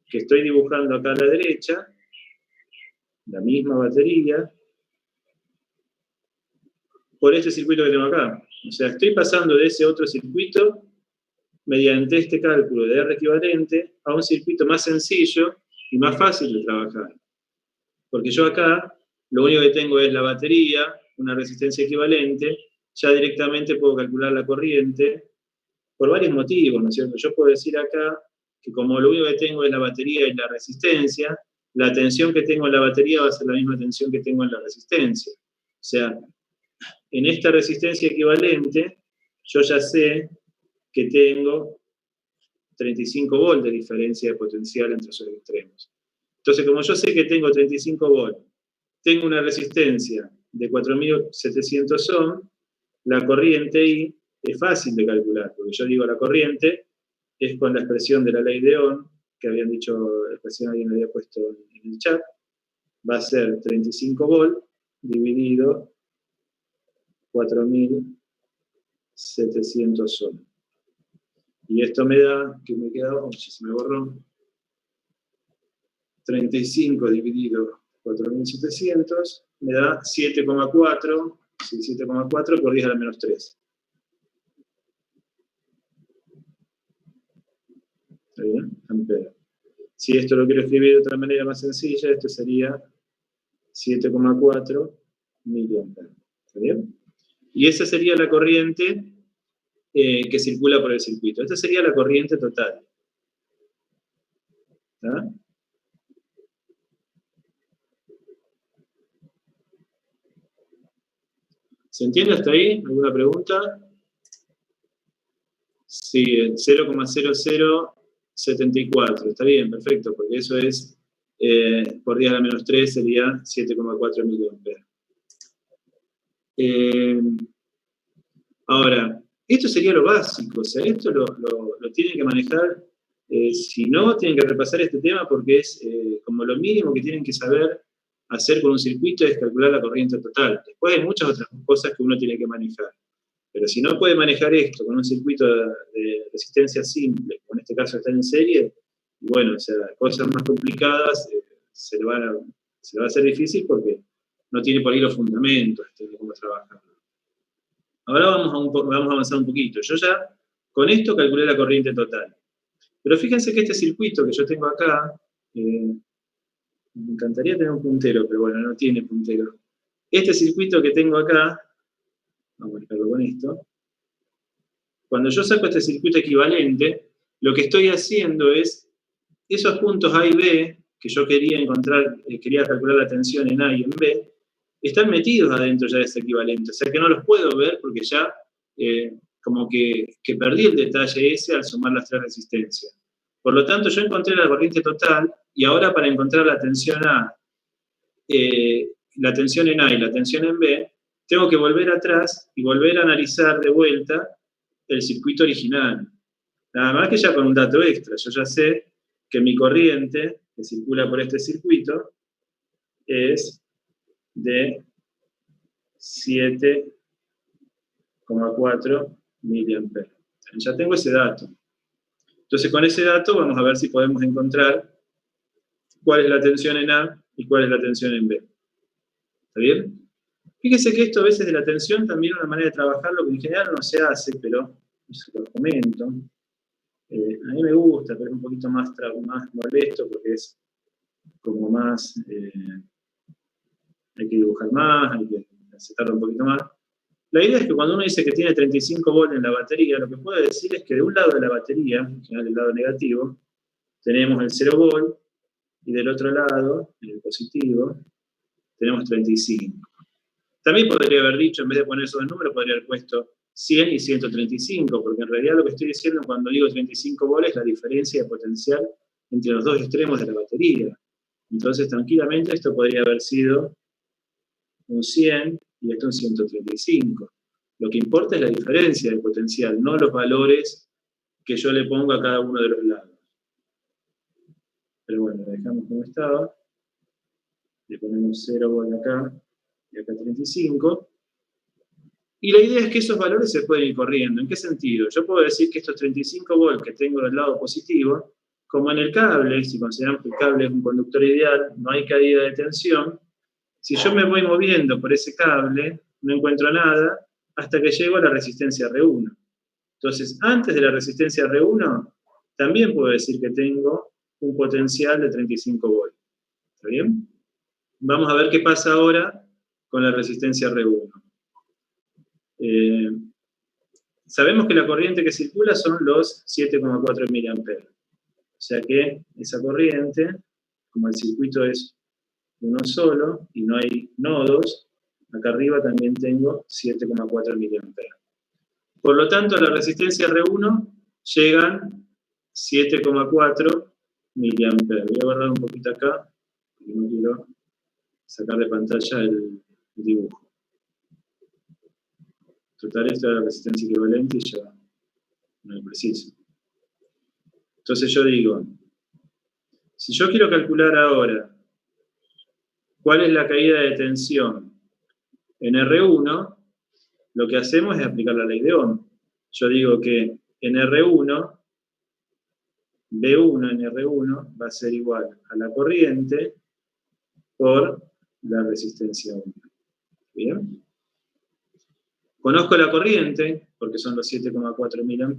que estoy dibujando acá a la derecha, la misma batería, por este circuito que tengo acá. O sea, estoy pasando de ese otro circuito, mediante este cálculo de R equivalente, a un circuito más sencillo y más fácil de trabajar. Porque yo acá, lo único que tengo es la batería, una resistencia equivalente, ya directamente puedo calcular la corriente, por varios motivos, ¿no es cierto? Yo puedo decir acá que como lo único que tengo es la batería y la resistencia, la tensión que tengo en la batería va a ser la misma tensión que tengo en la resistencia. O sea, en esta resistencia equivalente, yo ya sé que tengo 35 volts de diferencia de potencial entre esos extremos. Entonces, como yo sé que tengo 35 volts, tengo una resistencia de 4700 ohms, la corriente I es fácil de calcular, porque yo digo la corriente es con la expresión de la ley de Ohm, que habían dicho, la expresión alguien había puesto en el chat, va a ser 35 volts dividido 4700 ohms. Y esto me da, que me queda, se me borró, 35 dividido 4700, me da 7,4, sí, 7,4 por 10 a la menos 3. ¿Está bien? Ampere. Si esto lo quiero escribir de otra manera más sencilla, esto sería 7,4 miliamperes. ¿Está bien? Y esa sería la corriente que circula por el circuito. Esta sería la corriente total. ¿Está? ¿Se entiende hasta ahí? ¿Alguna pregunta? Sí, 0,0074. Está bien, perfecto, porque eso es, por 10 a la menos 3 sería 7,4 miliamperes. Ahora, esto sería lo básico, o sea, esto lo tienen que manejar, si no, tienen que repasar este tema porque es como lo mínimo que tienen que saber hacer con un circuito es calcular la corriente total. Después hay muchas otras cosas que uno tiene que manejar. Pero si no puede manejar esto con un circuito de resistencia simple, como en este caso está en serie, bueno, o sea, cosas más complicadas se le va a hacer difícil porque no tiene por ahí los fundamentos de cómo trabajar. Ahora vamos a avanzar un poquito. Yo ya con esto calculé la corriente total. Pero fíjense que este circuito que yo tengo acá, me encantaría tener un puntero, pero bueno, no tiene puntero. Este circuito que tengo acá, vamos a marcarlo con esto, cuando yo saco este circuito equivalente, lo que estoy haciendo es, esos puntos A y B, que yo quería encontrar, quería calcular la tensión en A y en B, están metidos adentro ya de ese equivalente, o sea que no los puedo ver porque ya como que perdí el detalle ese al sumar las 3 resistencias. Por lo tanto, yo encontré la corriente total, y ahora para encontrar la tensión A, la tensión en A y la tensión en B, tengo que volver atrás y volver a analizar de vuelta el circuito original. Nada más que ya con un dato extra, yo ya sé que mi corriente que circula por este circuito es de 7,4 miliamperes. Ya tengo ese dato. Entonces con ese dato vamos a ver si podemos encontrar cuál es la tensión en A y cuál es la tensión en B. ¿Está bien? Fíjese que esto a veces de la tensión también es una manera de trabajarlo que en general no se hace, pero se lo comento. A mí me gusta, pero es un poquito más molesto porque es como más, hay que dibujar más, hay que aceptarlo un poquito más. La idea es que cuando uno dice que tiene 35 volts en la batería, lo que puede decir es que de un lado de la batería, en general el lado negativo, tenemos el 0 volt, y del otro lado, en el positivo, tenemos 35. También podría haber dicho, en vez de poner esos dos números, podría haber puesto 100 y 135, porque en realidad lo que estoy diciendo cuando digo 35 volts es la diferencia de potencial entre los dos extremos de la batería. Entonces, tranquilamente, esto podría haber sido un 100 y esto un 135. Lo que importa es la diferencia del potencial, no los valores que yo le pongo a cada uno de los lados. Pero bueno, lo dejamos como estaba. Le ponemos 0 volt acá y acá 35. Y la idea es que esos valores se pueden ir corriendo. ¿En qué sentido? Yo puedo decir que estos 35 volts que tengo del lado positivo, como en el cable, si consideramos que el cable es un conductor ideal, no hay caída de tensión, si yo me voy moviendo por ese cable, no encuentro nada hasta que llego a la resistencia R1. Entonces, antes de la resistencia R1, también puedo decir que tengo un potencial de 35 volts. ¿Está bien? Vamos a ver qué pasa ahora con la resistencia R1. Sabemos que la corriente que circula son los 7,4 mA. O sea que esa corriente, como el circuito es uno solo y no hay nodos, acá arriba también tengo 7,4 mA. Por lo tanto, a la resistencia R1 llegan 7,4 mA. Voy a borrar un poquito acá, porque no quiero sacar de pantalla el dibujo. Total, esta es la resistencia equivalente y ya no es preciso. Entonces yo digo, si yo quiero calcular ahora cuál es la caída de tensión en R1, lo que hacemos es aplicar la ley de Ohm. Yo digo que en R1, B1 en R1 va a ser igual a la corriente por la resistencia 1. ¿Bien? Conozco la corriente, porque son los 7,4 mA.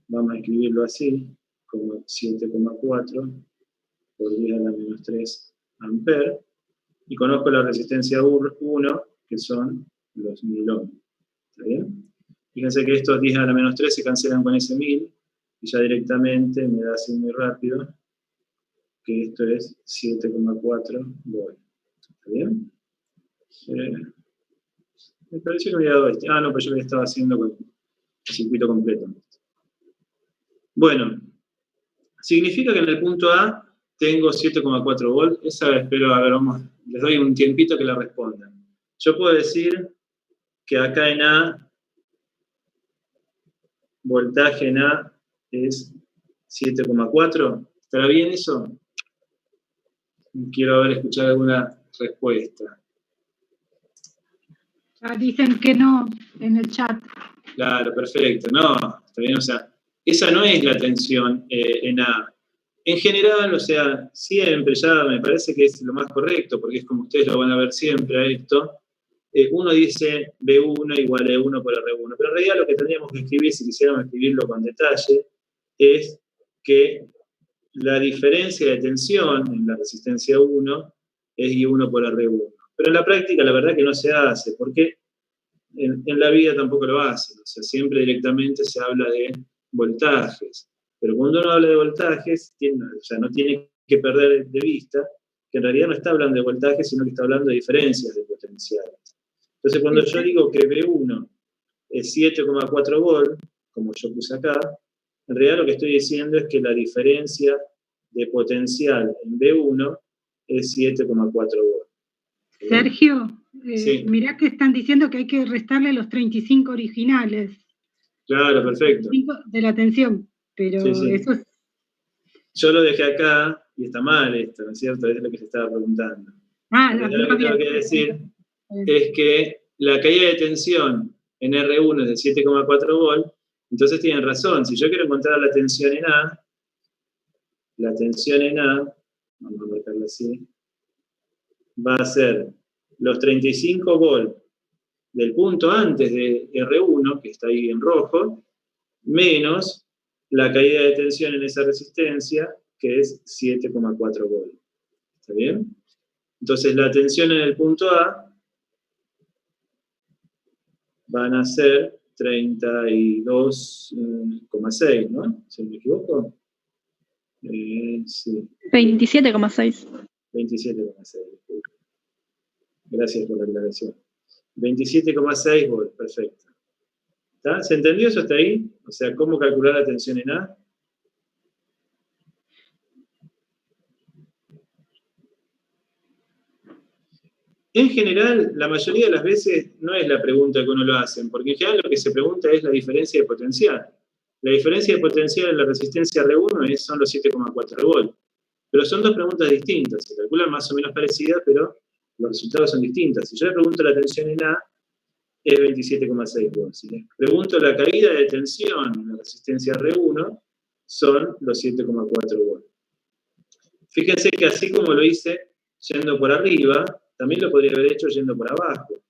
Vamos a escribirlo así, como 7,4 por 10 a la menos 3 amperes. Y conozco la resistencia 1, que son los 1000 ohms. ¿Está bien? Fíjense que estos 10 a la menos 3 se cancelan con ese 1000, y ya directamente me da así muy rápido que esto es 7,4 volts. ¿Está bien? Me pareció que me había dado este. Ah, no, pero yo lo estaba haciendo con el circuito completo. Bueno, significa que en el punto A tengo 7,4 volts. Esa espero, a ver, les doy un tiempito que la respondan. Yo puedo decir que acá en A, voltaje en A es 7,4. ¿Estará bien eso? Quiero escuchar alguna respuesta. Dicen que no en el chat. Claro, perfecto. No, está bien, o sea, esa no es la tensión en A. En general, o sea, siempre ya me parece que es lo más correcto, porque es como ustedes lo van a ver siempre a esto. Uno dice B1 igual a 1 por R1, pero en realidad lo que tendríamos que escribir, si quisiéramos escribirlo con detalle, es que la diferencia de tensión en la resistencia 1 es I1 por R1. Pero en la práctica la verdad que no se hace, porque en la vida tampoco lo hacen, o sea, siempre directamente se habla de voltajes. Pero cuando uno habla de voltajes, no tiene que perder de vista que en realidad no está hablando de voltajes, sino que está hablando de diferencias de potenciales. Entonces, cuando yo digo que B1 es 7,4 volts, como yo puse acá, en realidad lo que estoy diciendo es que la diferencia de potencial en B1 es 7,4 volts. Sergio, Sí. mirá que están diciendo que hay que restarle los 35 originales. Claro, perfecto. De la tensión, pero sí. eso es... Yo lo dejé acá y está mal esto, ¿no es cierto? Es lo que se estaba preguntando. Lo que tengo que decir es que la caída de tensión en R1 es de 7,4 volts, entonces tienen razón. Si yo quiero encontrar la tensión en A, vamos a marcarla así, va a ser los 35 volts del punto antes de R1, que está ahí en rojo, menos la caída de tensión en esa resistencia, que es 7,4 volts. ¿Está bien? Entonces la tensión en el punto A van a ser 32,6, ¿no? Si no me equivoco. Sí. 27,6. 27,6. Gracias por la aclaración. 27,6 volts, perfecto. ¿Está? ¿Se entendió eso hasta ahí? O sea, ¿cómo calcular la tensión en A? En general, la mayoría de las veces no es la pregunta que uno lo hace, porque en general lo que se pregunta es la diferencia de potencial. La diferencia de potencial en la resistencia R1 son los 7,4 volts. Pero son dos preguntas distintas, se calculan más o menos parecidas, pero los resultados son distintos. Si yo le pregunto la tensión en A, es 27,6 volts. Si les pregunto la caída de tensión en la resistencia R1, son los 7,4 volts. Fíjense que así como lo hice yendo por arriba, también lo podría haber hecho yendo por abajo.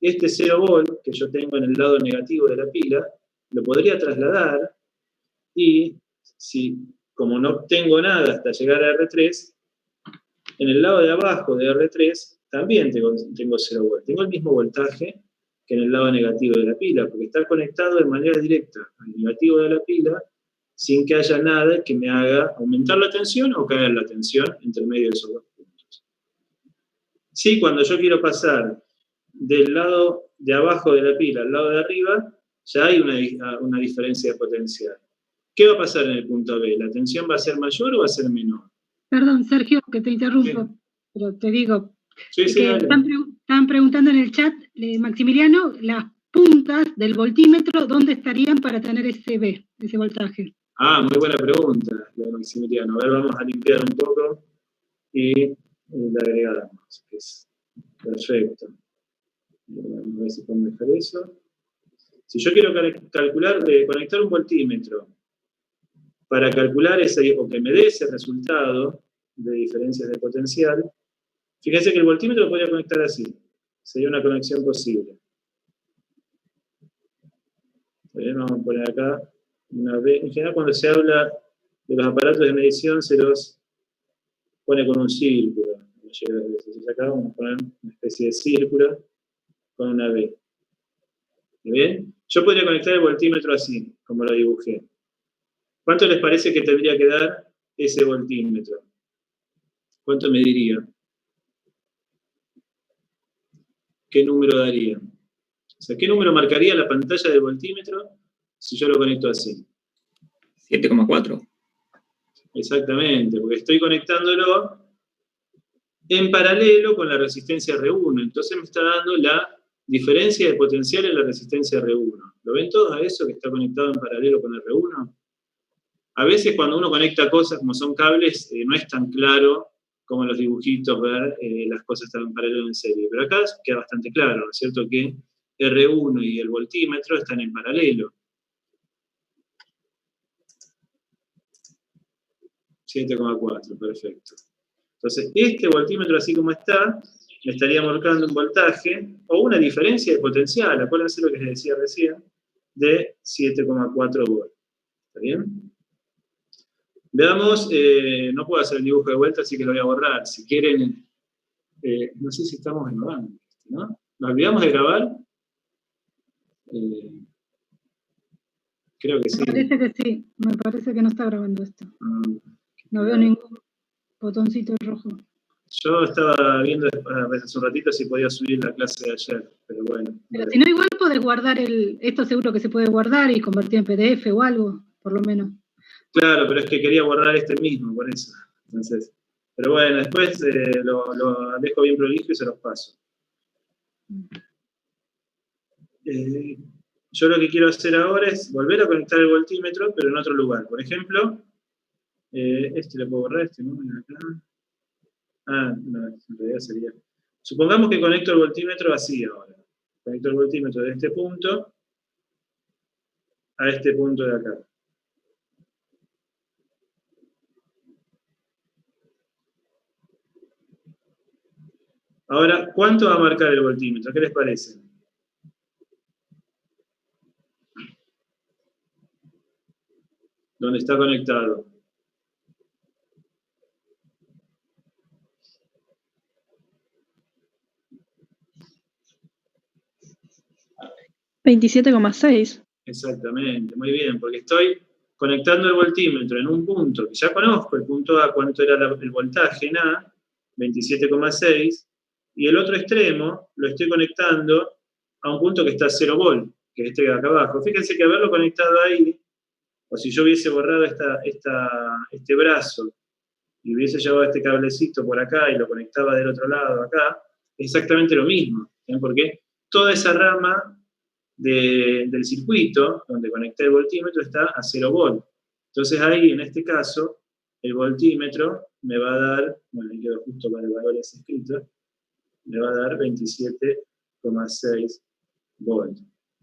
Este 0 volt que yo tengo en el lado negativo de la pila, lo podría trasladar y, si, como no tengo nada hasta llegar a R3, en el lado de abajo de R3 también tengo 0 volt. Tengo el mismo voltaje que en el lado negativo de la pila, porque está conectado de manera directa al negativo de la pila, sin que haya nada que me haga aumentar la tensión o caer la tensión entre medio de esos dos puntos. Sí, cuando yo quiero pasar del lado de abajo de la pila al lado de arriba, ya hay una diferencia de potencial. ¿Qué va a pasar en el punto B? ¿La tensión va a ser mayor o va a ser menor? Perdón, Sergio, que te interrumpo, sí. Pero te digo, sí, que están preguntando en el chat, Maximiliano, las puntas del voltímetro, ¿dónde estarían para tener ese B, ese voltaje? Ah, muy buena pregunta, la de Maximiliano. A ver, vamos a limpiar un poco y la agregamos. Perfecto. A ver si podemos dejar eso. Si yo quiero calcular, conectar un voltímetro para calcular o que me dé ese resultado de diferencias de potencial, fíjense que el voltímetro lo podría conectar así. Sería una conexión posible. Vamos a poner acá una B. En general, cuando se habla de los aparatos de medición, se los pone con un círculo. Entonces acá vamos a poner una especie de círculo con una B. ¿Bien? Yo podría conectar el voltímetro así, como lo dibujé. ¿Cuánto les parece que tendría que dar ese voltímetro? ¿Cuánto me diría? ¿Qué número daría? O sea, ¿qué número marcaría la pantalla del voltímetro si yo lo conecto así? 7,4. Exactamente, porque estoy conectándolo en paralelo con la resistencia R1. Entonces me está dando la diferencia de potencial en la resistencia R1. ¿Lo ven todos a eso que está conectado en paralelo con R1? A veces cuando uno conecta cosas como son cables, no es tan claro como en los dibujitos ver las cosas están en paralelo en serie. Pero acá queda bastante claro, ¿no es cierto? Que R1 y el voltímetro están en paralelo. 7,4, perfecto. Entonces, este voltímetro así como está, me estaría marcando un voltaje o una diferencia de potencial, acuérdense lo que les decía recién, de 7,4 volts. ¿Está bien? Veamos, no puedo hacer el dibujo de vuelta, así que lo voy a borrar. Si quieren, no sé si estamos grabando, ¿no? ¿Nos olvidamos de grabar? Creo que sí. Me parece que sí, me parece que no está grabando esto. No veo ningún botoncito rojo. Yo estaba viendo hace un ratito si podía subir la clase de ayer, pero bueno. Pero si no, igual podés guardar esto seguro que se puede guardar y convertir en PDF o algo, por lo menos. Claro, pero es que quería guardar este mismo, por eso. Entonces, pero bueno, después lo dejo bien prolijo y se los paso. Yo lo que quiero hacer ahora es volver a conectar el voltímetro, pero en otro lugar. Por ejemplo, este lo puedo borrar, este número acá. Ah, no, en realidad sería. Supongamos que conecto el voltímetro así ahora. Conecto el voltímetro de este punto a este punto de acá. Ahora, ¿cuánto va a marcar el voltímetro? ¿Qué les parece? ¿Dónde está conectado? $27,6. Exactamente, muy bien, porque estoy conectando el voltímetro en un punto que ya conozco, el punto A, cuánto era el voltaje en A, 27,6, y el otro extremo lo estoy conectando a un punto que está a 0 volt, que es este de acá abajo. Fíjense que haberlo conectado ahí, o si yo hubiese borrado este brazo y hubiese llevado este cablecito por acá y lo conectaba del otro lado acá, exactamente lo mismo, ¿sí? Porque toda esa rama del circuito donde conecté el voltímetro está a 0 volt. Entonces ahí, en este caso, el voltímetro me va a dar, bueno, ahí quedo justo con el valor ese escrito, me va a dar 27,6 volt.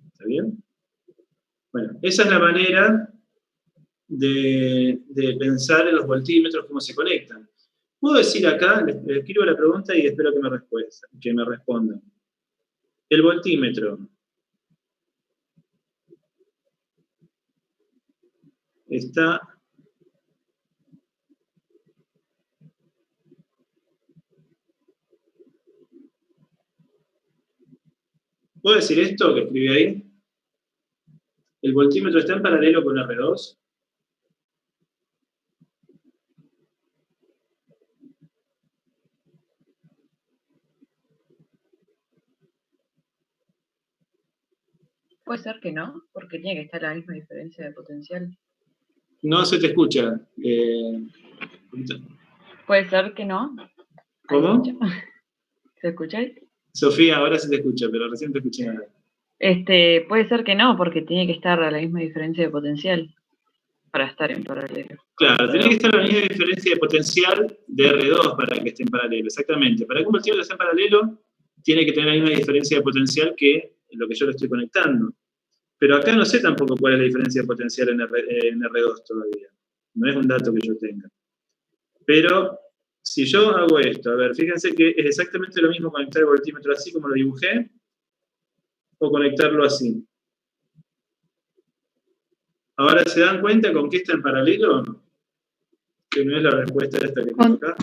¿Está bien? Bueno, esa es la manera de pensar en los voltímetros, cómo se conectan. Puedo decir acá, les escribo la pregunta y espero que me respondan. El voltímetro está ¿puedo decir esto que escribí ahí? ¿El voltímetro está en paralelo con R2? Puede ser que no, porque tiene que estar la misma diferencia de potencial. No se te escucha. Puede ser que no. ¿Cómo? ¿Se escucha ahí? Sofía, ahora sí te escucha, pero recién te escuché nada. Puede ser que no, porque tiene que estar a la misma diferencia de potencial para estar en paralelo. Claro, tiene que estar la misma diferencia de potencial de R2 para que esté en paralelo, exactamente. Para que un voltímetro esté en paralelo, tiene que tener la misma diferencia de potencial que lo que yo le estoy conectando. Pero acá no sé tampoco cuál es la diferencia de potencial en R2 todavía. No es un dato que yo tenga. Pero si yo hago esto, a ver, fíjense que es exactamente lo mismo conectar el voltímetro así como lo dibujé, o conectarlo así. Ahora, ¿se dan cuenta con qué está en paralelo? Que no es la respuesta esta que tengo acá.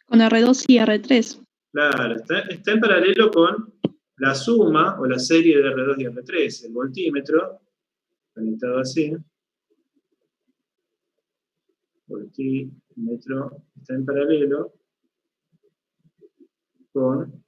Con R2 y R3. Claro, está en paralelo con la suma o la serie de R2 y R3. El voltímetro, conectado así. Voltímetro está en paralelo con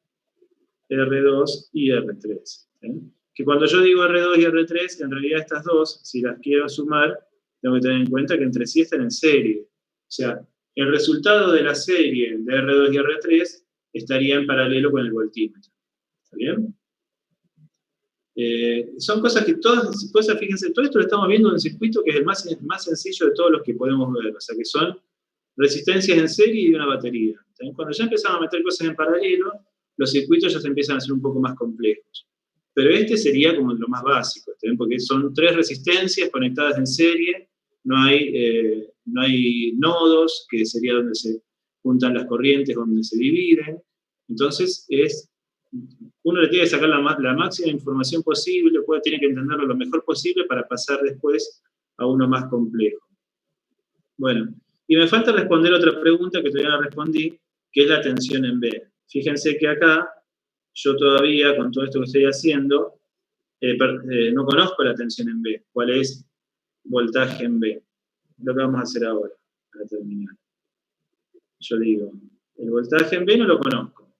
R2 y R3. ¿Sí? Que cuando yo digo R2 y R3, en realidad estas dos, si las quiero sumar, tengo que tener en cuenta que entre sí están en serie. O sea, el resultado de la serie de R2 y R3 estaría en paralelo con el voltímetro. ¿Está bien? Son cosas que fíjense, todo esto lo estamos viendo en un circuito que es el más sencillo de todos los que podemos ver. O sea, que son resistencias en serie y una batería. ¿Sí? Cuando ya empezamos a meter cosas en paralelo, los circuitos ya se empiezan a hacer un poco más complejos. Pero este sería como lo más básico, ¿sí? Porque son 3 resistencias conectadas en serie, no hay nodos, que sería donde se juntan las corrientes, donde se dividen. Entonces, uno le tiene que sacar la máxima información posible, tiene que entenderlo lo mejor posible para pasar después a uno más complejo. Bueno, y me falta responder otra pregunta que todavía no respondí, que es la tensión en B. Fíjense que acá, yo todavía, con todo esto que estoy haciendo, no conozco la tensión en B. ¿Cuál es voltaje en B? Lo que vamos a hacer ahora, para terminar. Yo digo, el voltaje en B no lo conozco.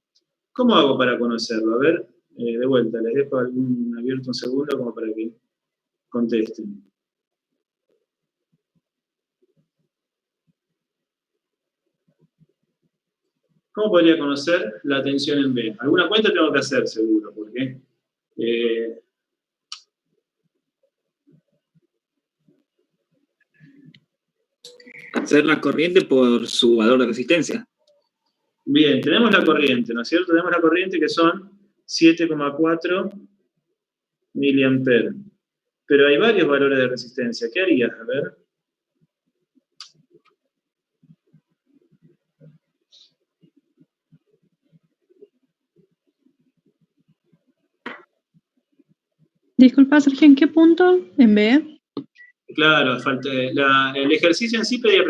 ¿Cómo hago para conocerlo? A ver, de vuelta, les dejo abierto un segundo como para que contesten. ¿Cómo podría conocer la tensión en B? Alguna cuenta tengo que hacer, seguro, porque hacer la corriente por su valor de resistencia. Bien, tenemos la corriente, ¿no es cierto? Tenemos la corriente que son 7,4 miliamperes. Pero hay varios valores de resistencia. ¿Qué harías? A ver. Disculpa, Sergio, ¿en qué punto? ¿En B? Claro, el ejercicio en sí pedía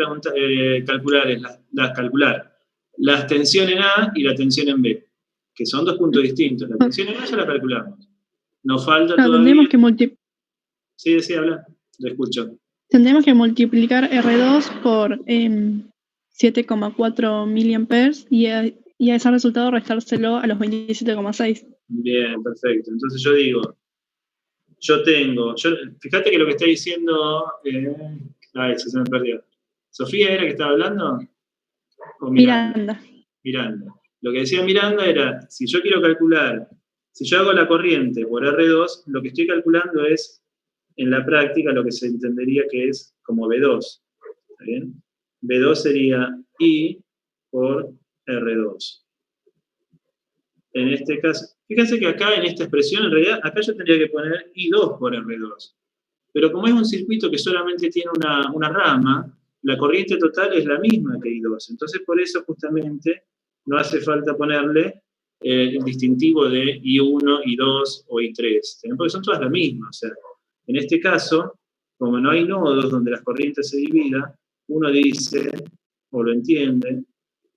calcular la tensión en A y la tensión en B, que son 2 puntos distintos. La tensión en A ya la calculamos. Nos falta todavía... Sí, habla, lo escucho. Tendremos que multiplicar R2 por 7,4 miliamperes y a ese resultado restárselo a los 27,6. Bien, perfecto. Entonces yo digo, fíjate que lo que está diciendo... se me perdió. ¿Sofía era que estaba hablando? ¿O Miranda? Miranda. Lo que decía Miranda era, si yo quiero calcular, si yo hago la corriente por R2, lo que estoy calculando es, en la práctica, lo que se entendería que es como B2. ¿Está bien? B2 sería I por R2. En este caso, fíjense que acá en esta expresión, en realidad, acá yo tendría que poner I2 por R2. Pero como es un circuito que solamente tiene una rama, la corriente total es la misma que I2. Entonces, por eso, justamente, no hace falta ponerle el distintivo de I1, I2 o I3. Porque son todas las mismas. O sea, en este caso, como no hay nodos donde las corrientes se dividan, uno dice, o lo entiende,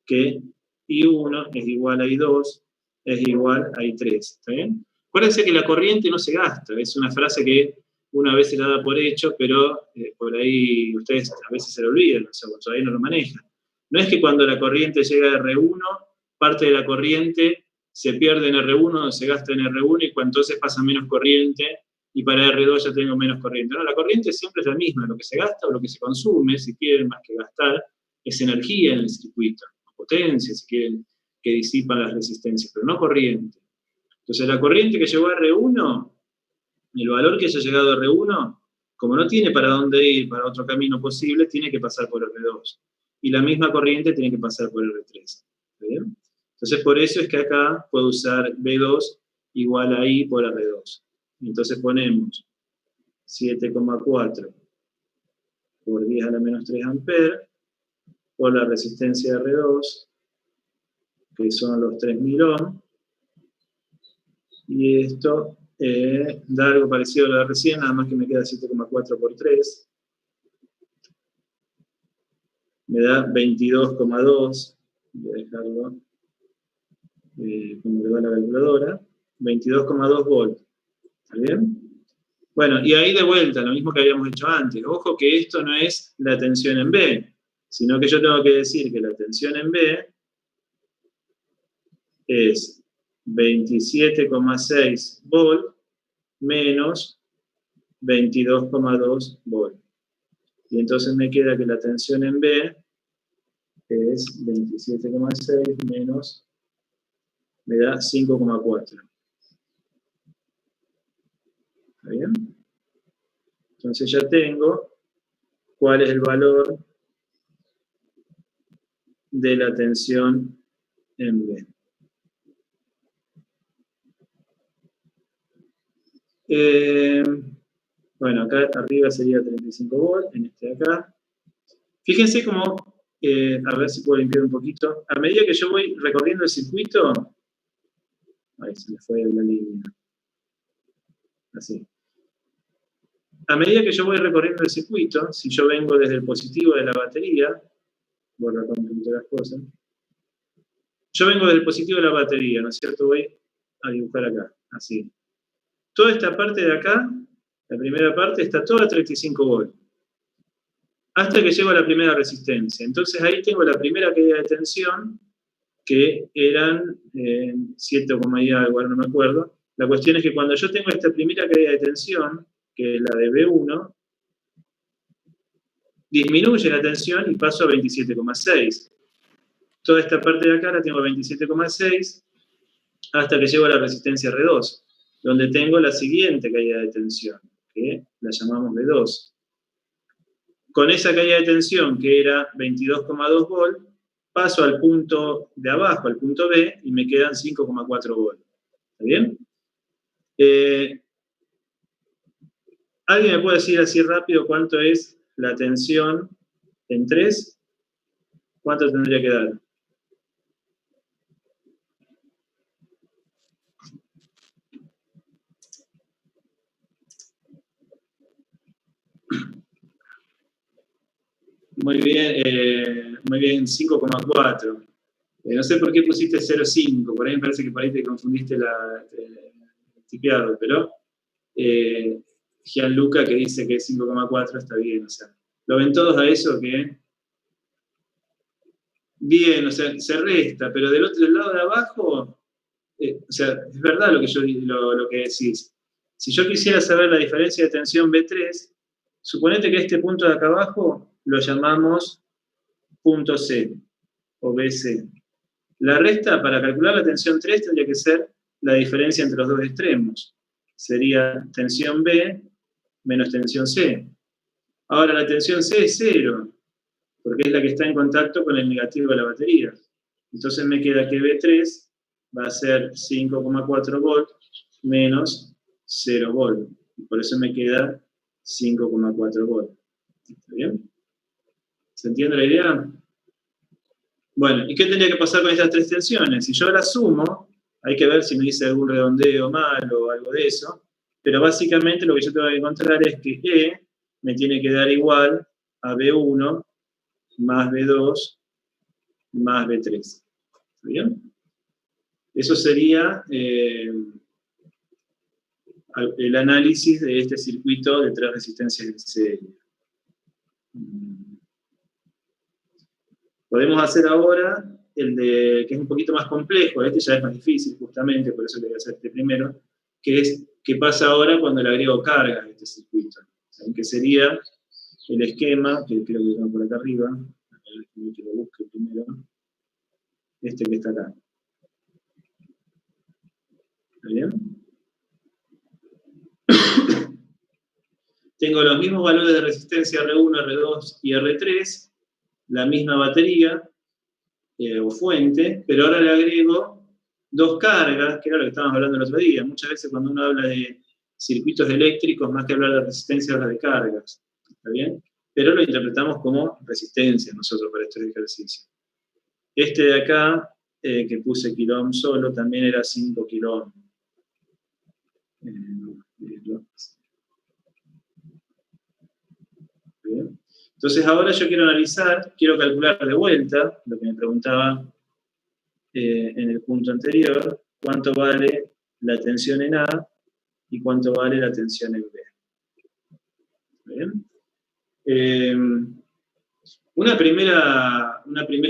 que I1 es igual a I2, es igual a I3. ¿Está bien? Acuérdense que la corriente no se gasta. Es una frase que uno a veces la da por hecho, pero por ahí ustedes a veces se lo olvidan, o sea, todavía no lo manejan. No es que cuando la corriente llega a R1, parte de la corriente se pierde en R1, se gasta en R1, y entonces pasa menos corriente, y para R2 ya tengo menos corriente. No, la corriente siempre es la misma, lo que se gasta o lo que se consume, si quieren más que gastar, es energía en el circuito, potencia, si quieren, que disipan las resistencias, pero no corriente. Entonces la corriente que llegó a R1, el valor que haya llegado a R1, como no tiene para dónde ir, para otro camino posible, tiene que pasar por R2. Y la misma corriente tiene que pasar por R3. ¿Bien? Entonces, por eso es que acá puedo usar B2 igual a I por R2. Entonces ponemos 7,4 por 10 a la menos 3 amperes por la resistencia de R2, que son los 3000 ohm. Y esto da algo parecido a lo de recién, nada más que me queda 7,4 por 3. Me da 22,2. Voy a dejarlo como le va la calculadora. 22,2 volts. ¿Está bien? Bueno, y ahí de vuelta, lo mismo que habíamos hecho antes. Ojo que esto no es la tensión en B, sino que yo tengo que decir que la tensión en B es 27,6 volt menos 22,2 volt. Y entonces me queda que la tensión en B es 27,6 menos, me da 5,4. ¿Está bien? Entonces ya tengo cuál es el valor de la tensión en B. Bueno, acá arriba sería 35 volts, en este de acá. Fíjense cómo, a ver si puedo limpiar un poquito. A medida que yo voy recorriendo el circuito, ahí se me fue la línea. Así. A medida que yo voy recorriendo el circuito, si yo vengo desde el positivo de la batería, voy a recorrer un poquito las cosas. Yo vengo del positivo de la batería, ¿no es cierto? Voy a dibujar acá, así. Toda esta parte de acá, la primera parte, está toda a 35 volts. Hasta que llego a la primera resistencia. Entonces ahí tengo la primera caída de tensión, que eran 7, y algo, ahora no me acuerdo. La cuestión es que cuando yo tengo esta primera caída de tensión, que es la de B1, disminuye la tensión y paso a 27,6. Toda esta parte de acá la tengo a 27,6 hasta que llego a la resistencia R2, donde tengo la siguiente caída de tensión, que la llamamos B2. Con esa caída de tensión, que era 22,2 volts, paso al punto de abajo, al punto B, y me quedan 5,4 volts. ¿Está bien? ¿Alguien me puede decir así rápido cuánto es la tensión en 3? ¿Cuánto tendría que dar? Muy bien, 5,4. No sé por qué pusiste 0,5, por ahí me parece que por ahí te confundiste el tipeado, pero Gianluca que dice que es 5,4 está bien, o sea, lo ven todos a eso que bien, o sea, se resta, pero del lado de abajo, o sea, es verdad lo que decís. Si yo quisiera saber la diferencia de tensión B3, suponete que este punto de acá abajo lo llamamos punto C o BC. La resta, para calcular la tensión 3, tendría que ser la diferencia entre los dos extremos. Sería tensión B menos tensión C. Ahora, la tensión C es 0, porque es la que está en contacto con el negativo de la batería. Entonces me queda que B3 va a ser 5,4 volt menos 0 volt. Y por eso me queda 5,4 volt. ¿Está bien? ¿Se entiende la idea? Bueno, ¿y qué tendría que pasar con estas tres tensiones? Si yo las sumo, hay que ver si me hice algún redondeo mal o algo de eso, pero básicamente lo que yo tengo que encontrar es que E me tiene que dar igual a B1 más B2 más B3. ¿Está bien? Eso sería el análisis de este circuito de 3 resistencias en serie. Podemos hacer ahora el de, que es un poquito más complejo, este ya es más difícil justamente, por eso le voy a hacer este primero, que es qué pasa ahora cuando le agrego carga a este circuito. ¿Saben qué sería el esquema, que creo que tengo por acá arriba, que lo busque primero, este que está acá. ¿Está bien? Tengo los mismos valores de resistencia R1, R2 y R3, la misma batería o fuente, pero ahora le agrego dos cargas, que era lo que estábamos hablando el otro día. Muchas veces cuando uno habla de circuitos eléctricos, más que hablar de resistencia, habla de cargas. ¿Está bien? Pero lo interpretamos como resistencia nosotros para este ejercicio. Este de acá, que puse kiloohm solo, también era 5 kiloohm. Bien. Entonces ahora yo quiero analizar, quiero calcular de vuelta, lo que me preguntaba en el punto anterior, cuánto vale la tensión en A y cuánto vale la tensión en B. ¿Bien? Una primera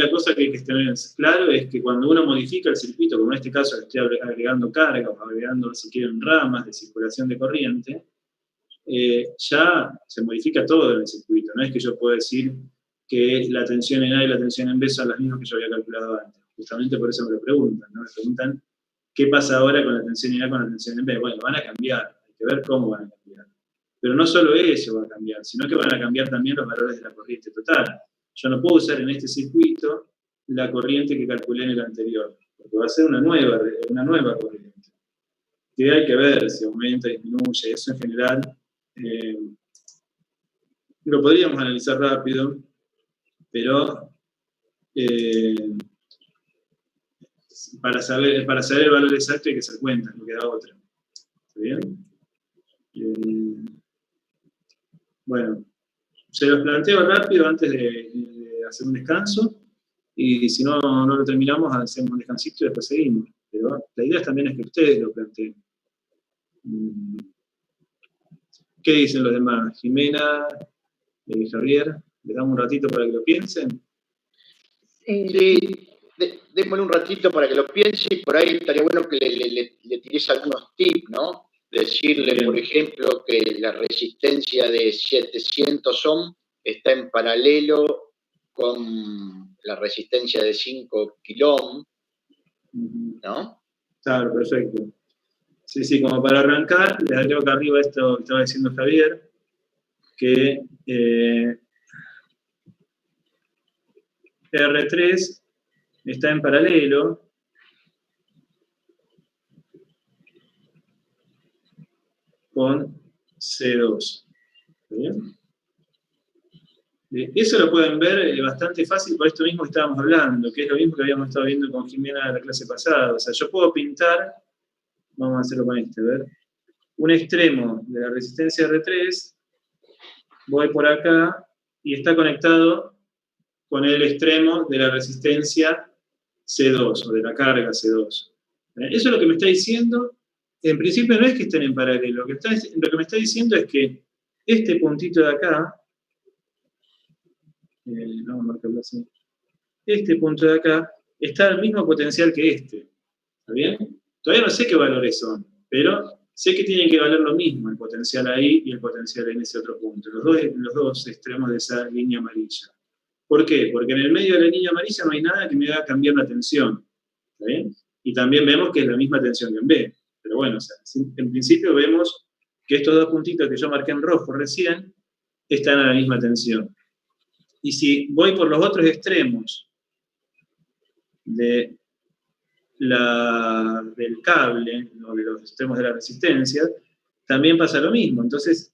cosa que hay que tener claro es que cuando uno modifica el circuito, como en este caso le estoy agregando carga o agregando, si quieren, ramas de circulación de corriente, ya se modifica todo en el circuito. No es que yo pueda decir que la tensión en A y la tensión en B son las mismas que yo había calculado antes. Justamente por eso me lo preguntan, ¿no? Me preguntan qué pasa ahora con la tensión en A y con la tensión en B. Bueno, van a cambiar, hay que ver cómo van a cambiar. Pero no solo eso va a cambiar, sino que van a cambiar también los valores de la corriente total. Yo no puedo usar en este circuito la corriente que calculé en el anterior, porque va a ser una nueva corriente. Que hay que ver si aumenta, disminuye, eso en general lo podríamos analizar rápido, pero para saber el valor exacto hay que hacer cuentas, no queda otra. ¿Está bien? Bueno, se los planteo rápido antes de hacer un descanso, y si no lo terminamos, hacemos un descansito y después seguimos. Pero la idea también es que ustedes lo planteen. ¿Qué dicen los demás? Jimena, Javier, ¿les damos un ratito para que lo piensen? Sí, démosle un ratito para que lo piense, y por ahí estaría bueno que le tires algunos tips, ¿no? Decirle, por ejemplo, que la resistencia de 700 ohm está en paralelo con la resistencia de 5 kiloohm, ¿no? Claro, perfecto. Sí, como para arrancar, les agrego acá arriba esto que estaba diciendo Javier, que R3 está en paralelo con C2. ¿Bien? Eso lo pueden ver bastante fácil por esto mismo que estábamos hablando, que es lo mismo que habíamos estado viendo con Jimena en la clase pasada. O sea, yo puedo pintar, vamos a hacerlo con este, a ver, un extremo de la resistencia R3, voy por acá, y está conectado con el extremo de la resistencia C2, o de la carga C2. Eso es lo que me está diciendo. En principio no es que estén en paralelo, lo que me está diciendo es que este puntito de acá, vamos a marcarlo así, este punto de acá está al mismo potencial que este. ¿Está bien? Todavía no sé qué valores son, pero sé que tienen que valer lo mismo, el potencial ahí y el potencial en ese otro punto, los dos extremos de esa línea amarilla. ¿Por qué? Porque en el medio de la línea amarilla no hay nada que me haga cambiar la tensión. ¿Está bien? Y también vemos que es la misma tensión que en B. Pero bueno, o sea, en principio vemos que estos dos puntitos que yo marqué en rojo recién están a la misma tensión. Y si voy por los otros extremos del cable, o de los extremos de la resistencia, también pasa lo mismo. Entonces,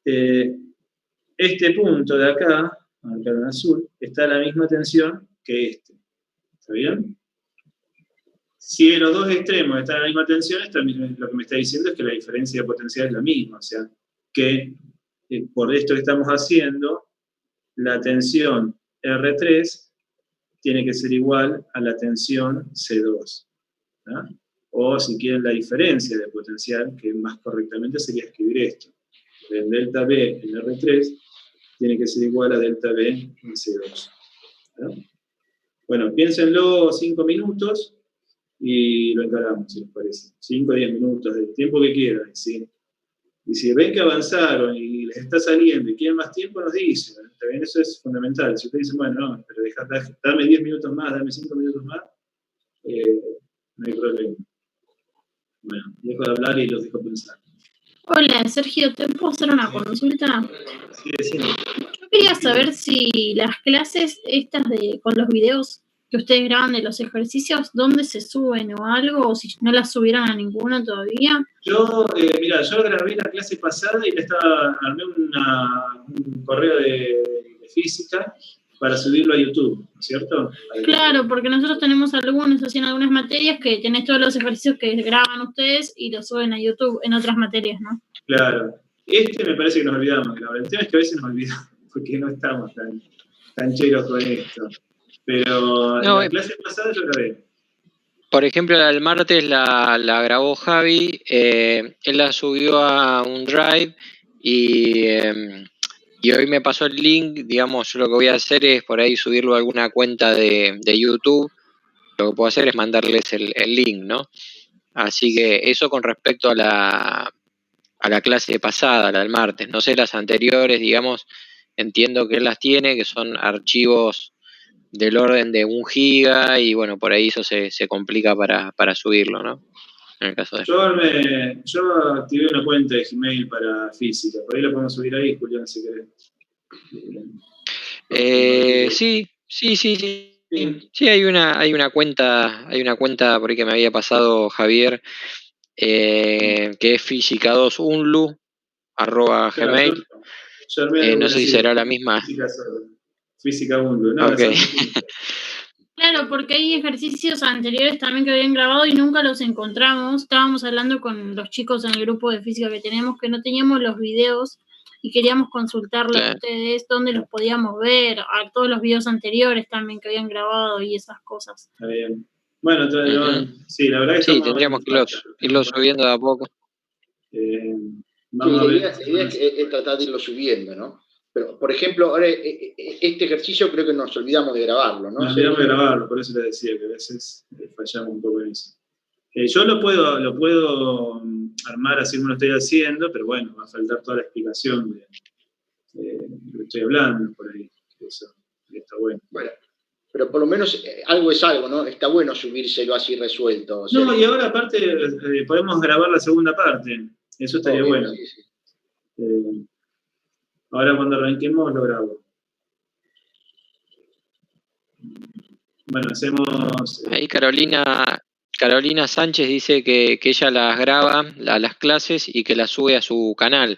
este punto de acá, marcado en azul, está a la misma tensión que este. ¿Está bien? Si en los dos extremos están a la misma tensión, lo que me está diciendo es que la diferencia de potencial es la misma. O sea, que por esto que estamos haciendo, la tensión R3 tiene que ser igual a la tensión C2. ¿No? O si quieren la diferencia de potencial, que más correctamente sería escribir esto. El delta B en R3 tiene que ser igual a delta B en C2. ¿No? Bueno, piénsenlo 5 minutos y lo encaramos, si les parece. 5 o 10 minutos, del tiempo que quieran. ¿Sí? Y si ven que avanzaron y les está saliendo y quieren más tiempo, nos dicen. También eso es fundamental. Si ustedes dicen, bueno, no, pero dame 10 minutos más, dame 5 minutos más, no hay problema. Bueno, dejo de hablar y los dejo pensar. Hola, Sergio, ¿te puedo hacer una consulta? Sí, decime. Yo quería saber si las clases estas con los videos que ustedes graban de los ejercicios, ¿dónde se suben o algo? O si no las subieron a ninguna todavía. Yo, mira, yo grabé la clase pasada y armé un correo de física para subirlo a YouTube, ¿no es cierto? Claro, porque nosotros tenemos algunos, así en algunas materias, que tenés todos los ejercicios que graban ustedes y los suben a YouTube en otras materias, ¿no? Claro. Me parece que nos olvidamos de grabar. El tema es que a veces nos olvidamos, porque no estamos tan cheros con esto. Pero No, la clase pasada yo grabé. Por ejemplo, la del martes la grabó Javi, él la subió a un Drive y hoy me pasó el link. Digamos, yo lo que voy a hacer es por ahí subirlo a alguna cuenta de YouTube. Lo que puedo hacer es mandarles el link, ¿no? Así que eso con respecto a la clase pasada, la del martes. No sé, las anteriores, digamos, entiendo que él las tiene, que son archivos del orden de 1 giga y bueno, por ahí eso se complica para subirlo, ¿no? En el caso de yo activé una cuenta de Gmail para física, por ahí lo podemos subir ahí, Julián, si querés. Sí, hay una cuenta por ahí que me había pasado Javier, que es física2unlu@gmail. No sé si será la misma. Física 1, ¿no? Okay. Claro, porque hay ejercicios anteriores también que habían grabado y nunca los encontramos. Estábamos hablando con los chicos en el grupo de física que tenemos, que no teníamos los videos y queríamos consultarlos a ustedes, dónde los podíamos ver, a todos los videos anteriores también que habían grabado y esas cosas. Está bien. Bueno, sí, la verdad que sí, tendríamos que irlo subiendo de a poco. La idea es tratar de irlo subiendo, ¿no? Pero, por ejemplo, ahora este ejercicio creo que nos olvidamos de grabarlo, ¿no? Nos olvidamos de grabarlo, por eso les decía que a veces fallamos un poco en eso. Yo lo puedo armar así como lo estoy haciendo, pero bueno, va a faltar toda la explicación de lo que estoy hablando por ahí. Eso está bueno. Bueno, pero por lo menos algo es algo, ¿no? Está bueno subírselo así resuelto. O sea, no, y ahora aparte podemos grabar la segunda parte. Eso estaría bueno. Sí. Ahora cuando arranquemos lo grabo. Bueno, hacemos... Ahí Carolina Sánchez dice que ella las graba, las clases, y que las sube a su canal.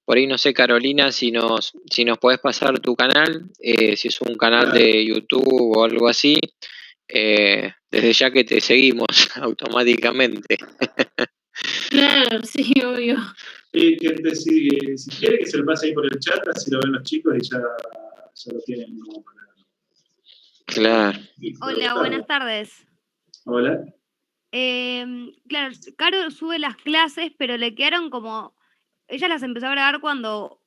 Por ahí no sé, Carolina, si nos podés pasar tu canal, si es un canal de YouTube o algo así, desde ya que te seguimos automáticamente. Claro, sí, obvio. Si quiere que se lo pase ahí por el chat, así lo ven los chicos y ya lo tienen como para... Claro. Hola, buenas tardes. Hola. Claro, Caro sube las clases, pero le quedaron como... Ella las empezó a grabar cuando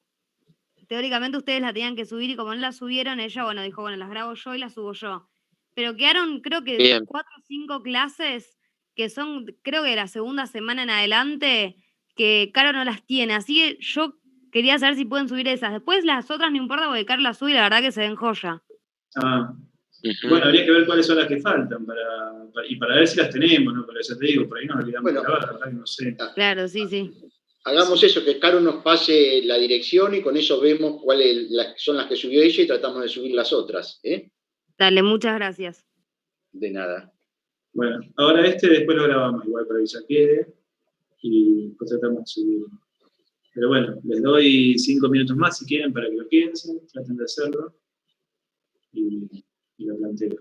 teóricamente ustedes las tenían que subir y como no las subieron, ella, bueno, dijo, bueno, las grabo yo y las subo yo. Pero quedaron, creo que 4 o 5 clases que son, creo que de la segunda semana en adelante, que Caro no las tiene. Así que yo quería saber si pueden subir esas. Después las otras no importa porque Caro las sube y la verdad que se ven joya. Bueno, habría que ver cuáles son las que faltan y para ver si las tenemos, ¿no? Pero ya te digo, por ahí nos olvidamos de grabar, la verdad que no sé. Claro, sí. Hagamos eso, que Caro nos pase la dirección y con eso vemos cuáles son las que subió ella y tratamos de subir las otras. Dale, muchas gracias. De nada. Bueno, ahora después lo grabamos igual para que ya quede y después tratamos de subirlo. Pero bueno, les doy 5 minutos más si quieren para que lo piensen, traten de hacerlo y lo planteo.